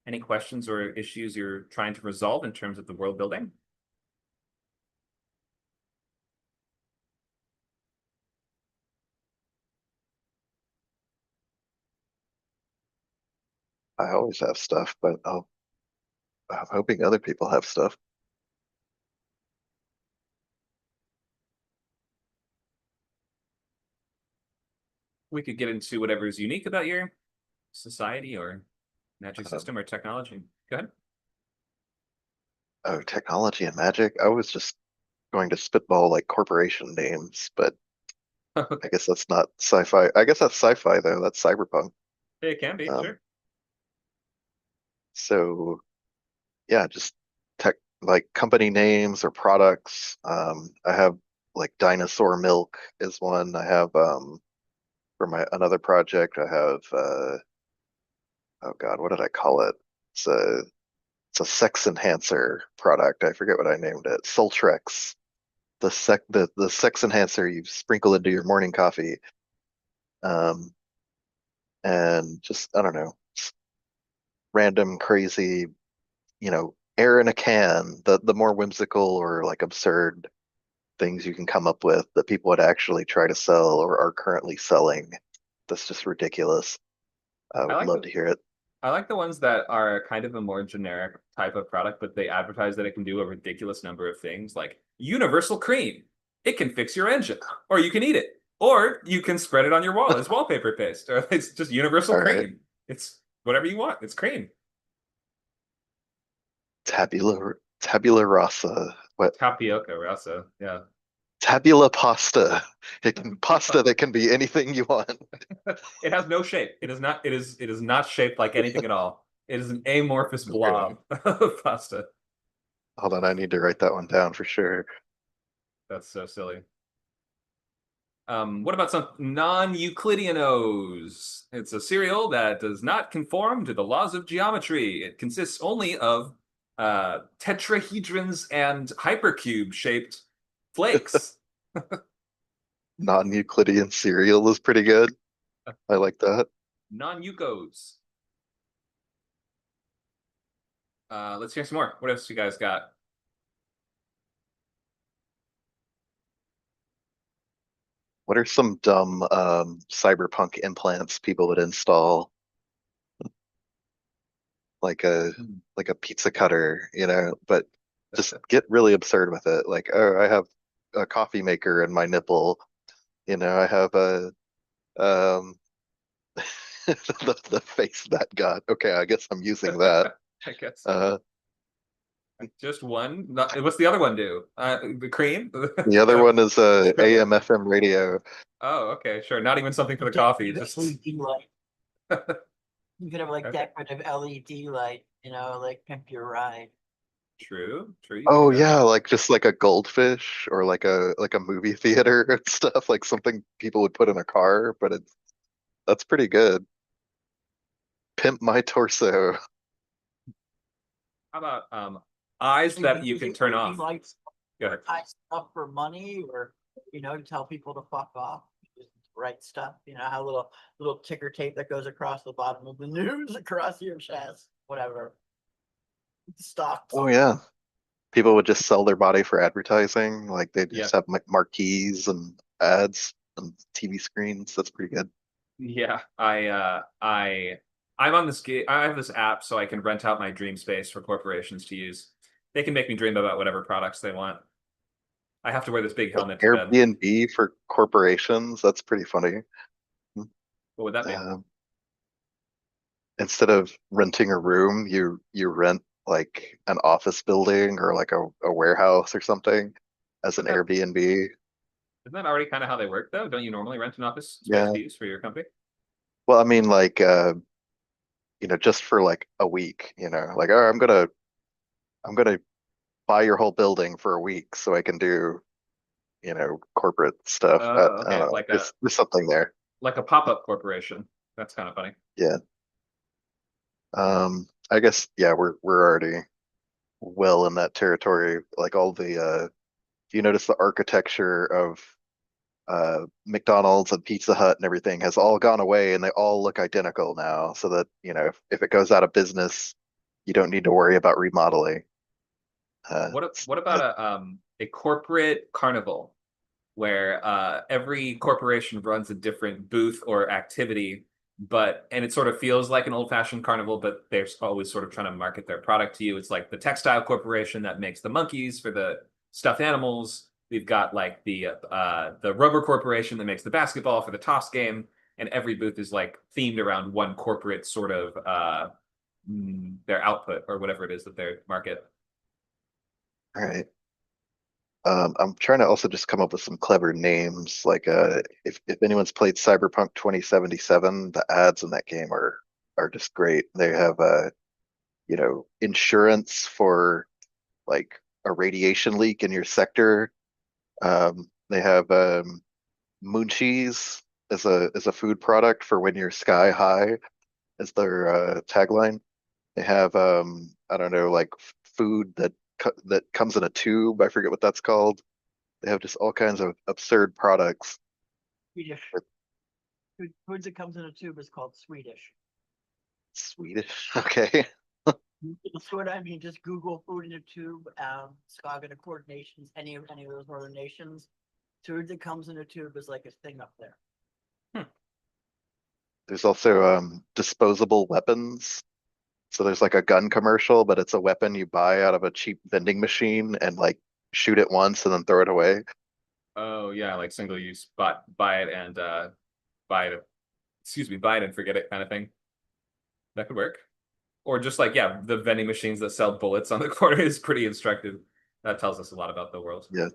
any questions or issues you're trying to resolve in terms of the world building? I always have stuff, but I'm hoping other people have stuff. We could get into whatever is unique about your society or magic system or technology. Go ahead. Oh, technology and magic. I was just going to spitball like corporation names, but I guess that's not sci-fi. I guess that's sci-fi though. That's cyberpunk. It can be, Um, sure. So yeah, just tech like company names or products. I have like dinosaur milk is one. I have for my another project. I have oh God, what did I call it? It's a it's a sex enhancer product. I forget what I named it. Sultrex. The sex enhancer you sprinkle into your morning coffee. Um, and just I don't know, random crazy, air in a can. The more whimsical or like absurd things you can come up with that people would actually try to sell or are currently selling. That's just ridiculous. I I would like love the to hear it. I like the ones that are kind of a more generic type of product, but they advertise that it can do a ridiculous number of things, like universal cream. It can fix your engine, or you can eat it, or you can spread it on your wall as wallpaper paste, or it's just universal All right. cream. It's whatever you want. It's cream. Tabula rasa. What? Tapioca rasa. Yeah. Tabula pasta. It can pasta that can be anything you want. It has no shape. It is not shaped like anything at all. It is an amorphous blob of pasta. Hold on, I need to write that one down for sure. That's so silly. What about some non-Euclideanos? It's a cereal that does not conform to the laws of geometry. It consists only of tetrahedrons and hypercube-shaped flakes. Non-Euclidean cereal is pretty good. I like that. Non-Eucos. Let's hear some more. What else you guys got? What are some dumb cyberpunk implants people would install? Like a pizza cutter, but just get really absurd with it. Like, oh, I have a coffee maker in my nipple. I have a um the face that got. Okay, I guess I'm using that. I guess. Uh Just one? What's the other one do? The cream? the other one is a AM FM radio. Oh, okay, sure. Not even something for the coffee. Just LED light. You could have like Okay. decorative LED light, like pimp your ride. True. You can Oh do that. yeah, like just like a goldfish or like a movie theater and stuff, like something people would put in a car, but that's pretty good. Pimp my torso. How about eyes that you can turn off? Lights, Go ahead. stuff for money, or to tell people to fuck off. Just write stuff. How little ticker tape that goes across the bottom of the news across your chest, whatever. Stocks. Oh yeah. People would just sell their body for advertising. Like they Yeah. just have marquees and ads and TV screens. That's pretty good. Yeah. I'm on this I have this app so I can rent out my dream space for corporations to use. They can make me dream about whatever products they want. I have to wear this big helmet to bed. Airbnb for corporations. That's pretty funny. What would that be? Instead of renting a room, you rent like an office building or like a warehouse or something as an Isn't that- Airbnb. Isn't that already kind of how they work, though? Don't you normally rent an office space Yeah. to use for your company? Well, I mean, like, just for like a week, like, oh, I'm gonna buy your whole building for a week so I can do, corporate stuff. I don't Okay, know. There's something there. like a pop-up corporation. That's kind of funny. Yeah. I guess, yeah, we're already well in that territory. Like all do you notice the architecture of McDonald's and Pizza Hut and everything has all gone away and they all look identical now, so that, if it goes out of business, you don't need to worry about remodeling. What about a corporate carnival where every corporation runs a different booth or activity and it sort of feels like an old-fashioned carnival, but they're always sort of trying to market their product to you. It's like the textile corporation that makes the monkeys for the stuffed animals. We've got like the rubber corporation that makes the basketball for the toss game, and every booth is like themed around one corporate sort of their output or whatever it is that they market. All right. I'm trying to also just come up with some clever names. Like, if anyone's played Cyberpunk 2077, the ads in that game are just great. They have insurance for like a radiation leak in your sector. They have Munchies as a food product for when you're sky high, as their tagline. They have I don't know, like food that comes in a tube. I forget what that's called. They have just all kinds of absurd products. Swedish. Food that comes in a tube is called Swedish. Swedish, okay. That's what I mean. Just Google food in a tube, Skagen Accord nations, any of those northern nations. Food that comes in a tube is like a thing up there. There's also disposable weapons. So there's like a gun commercial, but it's a weapon you buy out of a cheap vending machine and like shoot it once and then throw it away. Oh yeah, like single use, but buy it and buy it. Excuse me, buy it and forget it kind of thing. That could work. Or just like, yeah, the vending machines that sell bullets on the corner is pretty instructive. That tells us a lot about the world. Yeah.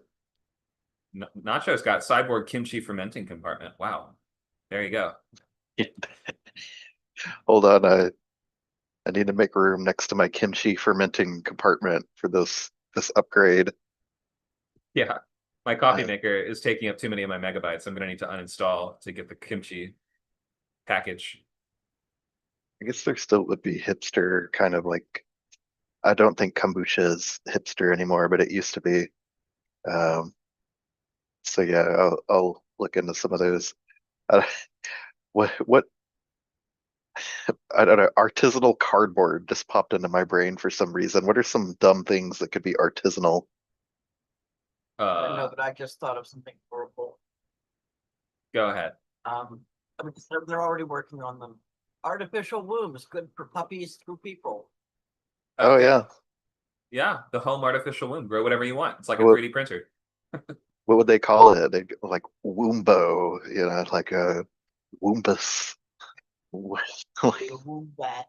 Nacho's got cyborg kimchi fermenting compartment. Wow. There you go. Hold on, I need to make room next to my kimchi fermenting compartment for this upgrade. Yeah. My coffee Uh, maker is taking up too many of my megabytes. I'm going to need to uninstall to get the kimchi package. I guess there still would be hipster kind of like, I don't think kombucha is hipster anymore, but it used to be. So yeah, I'll look into some of those. Uh, what I don't know, artisanal cardboard just popped into my brain for some reason. What are some dumb things that could be artisanal? I know, but I just thought of something horrible. Go ahead. I mean, they're already working on them. Artificial wombs, good for puppies through people. Oh Okay. yeah. Yeah, the home artificial womb. Grow whatever you want. It's like a Well, 3D printer. what would they call it? They'd go like Woombo, like a Woombus. A womb bat.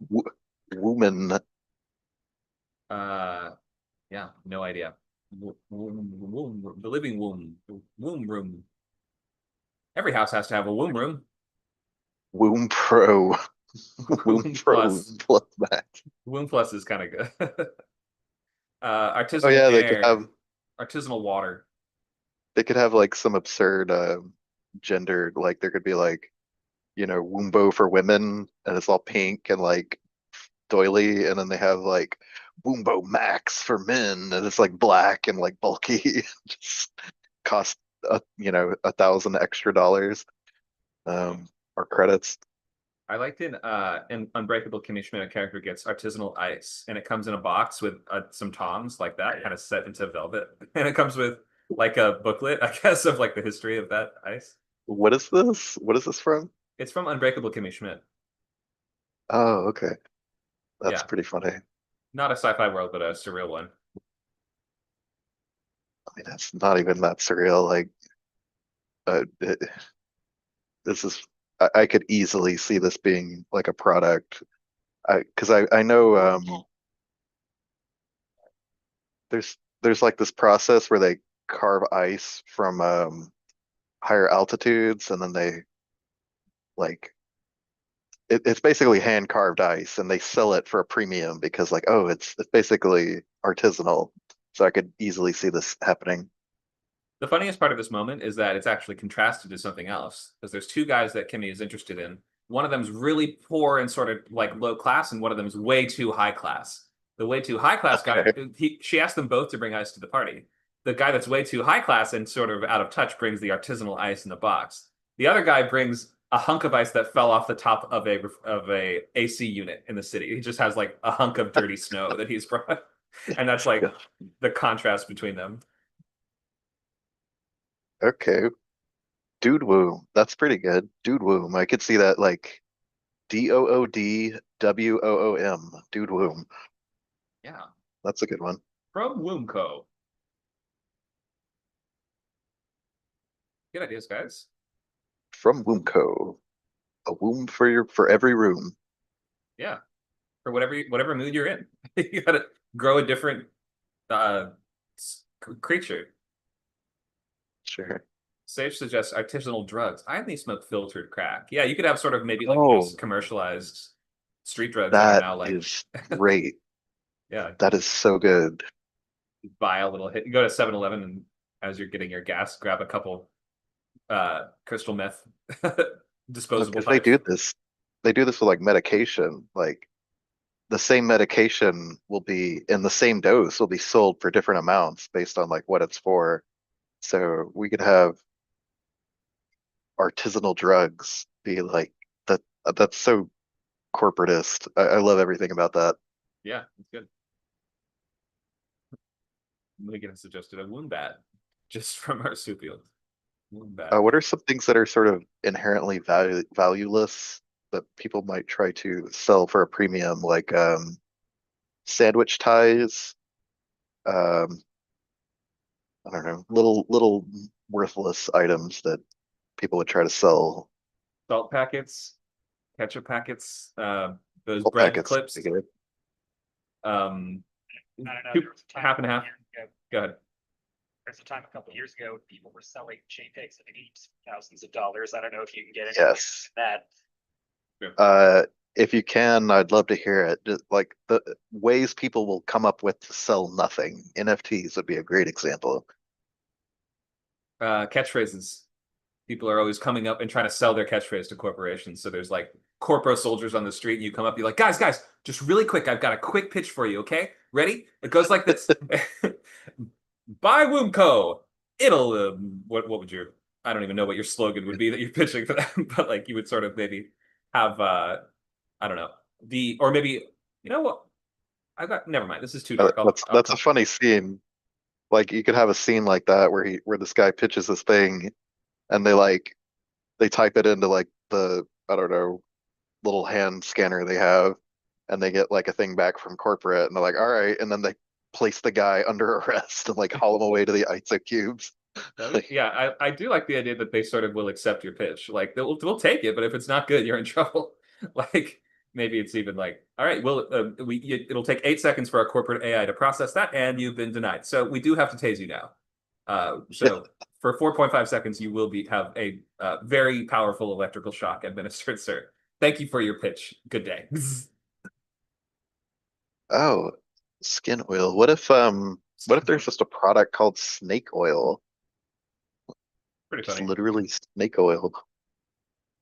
Woman. Yeah, no idea. The living womb. Womb room. Every house has to have a womb room. Womb Pro. Womb Womb Pro Plus. plus Max. Womb Plus is kind of good. Artisanal Oh yeah, air, artisanal water. they could have like some absurd gender, like there could be like, Woombo for women and it's all pink and like doily, and then they have like Woombo Max for men and it's like black and like bulky. Just cost $1,000 extra or credits. I liked in Unbreakable Kimmy Schmidt, a character gets artisanal ice, and it comes in a box with some tongs like that, kind of set into velvet, and it comes with like a booklet, I guess, of like the history of that ice. What is this? What is this from? It's from Unbreakable Kimmy Schmidt. Oh, okay. That's Yeah, pretty funny. not a sci-fi world, but a surreal one. I mean, that's not even that surreal. Like, this is, I could easily see this being like a product. Because I know there's like this process where they carve ice from higher altitudes, and then they like it's basically hand carved ice, and they sell it for a premium because like, oh, it's basically artisanal. So I could easily see this happening. The funniest part of this moment is that it's actually contrasted to something else, because there's two guys that Kimmy is interested in. One of them's really poor and sort of like low class, and one of them is way too high class. The way too high class guy, she asked them both to bring ice to the party. The guy that's way too high class and sort of out of touch brings the artisanal ice in the box. The other guy brings a hunk of ice that fell off the top of a AC unit in the city. He just has like a hunk of dirty snow that he's brought, and that's like the contrast between them. Okay. Dude Womb. That's pretty good. Dude Womb. I could see that like DOODWOOM. Dude Womb. Yeah. That's a good one. From Wombco. Good ideas, guys. From Wombco. A womb for every room. Yeah. For whatever mood you're in. You gotta grow a different creature. Sure. Sage suggests artisanal drugs. I only smoke filtered crack. Yeah, you could have sort of maybe like Oh. those commercialized street drugs that are That now like is great. yeah, That is so good. buy a little hit. You go to 7-Eleven and as you're getting your gas, grab a couple crystal meth disposable Because they do types. this. They do this with like medication. Like the same medication will be in the same dose will be sold for different amounts based on like what it's for. So we could have artisanal drugs be like that. That's so corporatist. I love everything about that. Yeah, it's good. Megan suggested a wound bat just from marsupials. Wound bat. What are some things that are sort of inherently valueless that people might try to sell for a premium, like sandwich ties? Um, I don't know, little worthless items that people would try to sell. Salt packets, ketchup packets, those Whole bread packets. clips. They get it. Um, I don't know. two- There was a time half and a half. couple years ago- Go ahead. There's a time a couple years ago, people were selling JPEGs at thousands of dollars. I don't know if you can get into Yes. that. If you can, I'd love to hear it. Just like the ways people will come up with to sell nothing. NFTs would be a great example. Catchphrases. People are always coming up and trying to sell their catchphrase to corporations. So there's like corpo soldiers on the street. And you come up, you're like, guys, just really quick. I've got a quick pitch for you. Okay, ready? It goes like this: Buy Woomco. It'll what would your I don't even know what your slogan would be that you're pitching for them, but like you would sort of maybe have I don't know or maybe you know what I've got. Never mind. This is too dark. I'll That's a come. funny scene. Like you could have a scene like that where this guy pitches this thing and they type it into like the I don't know little hand scanner they have and they get like a thing back from corporate and they're like, all right, and then they place the guy under arrest and like haul him away to the ISO cubes. Yeah, I do like the idea that they sort of will accept your pitch. Like we'll take it, but if it's not good, you're in trouble. Like maybe it's even like, all right, it'll take 8 seconds for our corporate AI to process that, and you've been denied. So we do have to tase you now. So for 4.5 seconds, you will have a very powerful electrical shock administered, sir. Thank you for your pitch. Good day. Oh, skin oil. What if there's just a product called snake oil? Pretty Just funny. literally snake oil.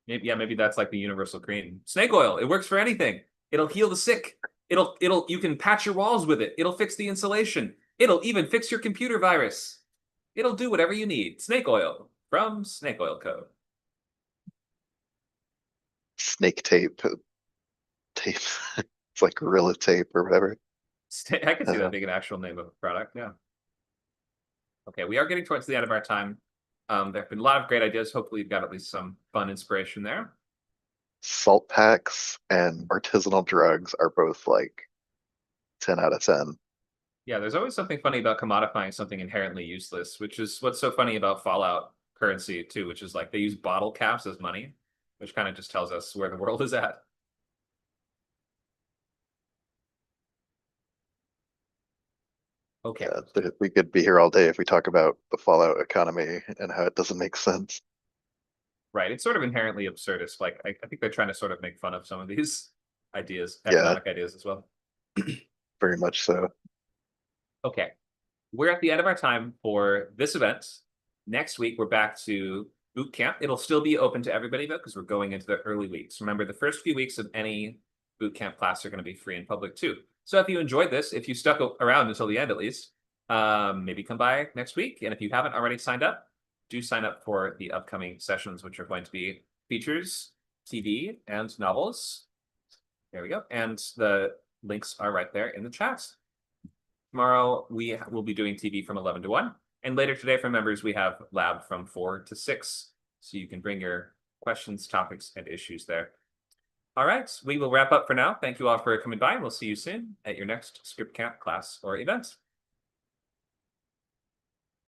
Maybe that's like the universal cream. Snake oil. It works for anything. It'll heal the sick. You can patch your walls with it. It'll fix the insulation. It'll even fix your computer virus. It'll do whatever you need. Snake oil from Snake Oil Co. Snake tape. Tape. It's like gorilla tape or whatever. I can see that being an actual name of a product. Yeah. Okay, we are getting towards the end of our time. There have been a lot of great ideas. Hopefully, you've got at least some fun inspiration there. Salt packs and artisanal drugs are both like 10 out of 10. Yeah, there's always something funny about commodifying something inherently useless, which is what's so funny about Fallout currency too, which is like they use bottle caps as money, which kind of just tells us where the world is at. Okay. We could be here all day if we talk about the Fallout economy and how it doesn't make sense. Right. It's sort of inherently absurdist. Like I think they're trying to sort of make fun of some of these ideas, Yeah. economic ideas as well. Very much so. Okay. We're at the end of our time for this event. Next week, we're back to boot camp. It'll still be open to everybody, though, because we're going into the early weeks. Remember, the first few weeks of any boot camp class are going to be free in public, too. So if you enjoyed this, if you stuck around until the end, at least, maybe come by next week. And if you haven't already signed up, do sign up for the upcoming sessions, which are going to be features, TV, and novels. There we go. And the links are right there in the chat. Tomorrow, we will be doing TV from 11 to 1. And later today, for members, we have lab from 4 to 6. So you can bring your questions, topics, and issues there. All right, we will wrap up for now. Thank you all for coming by. We'll see you soon at your next script camp class or event.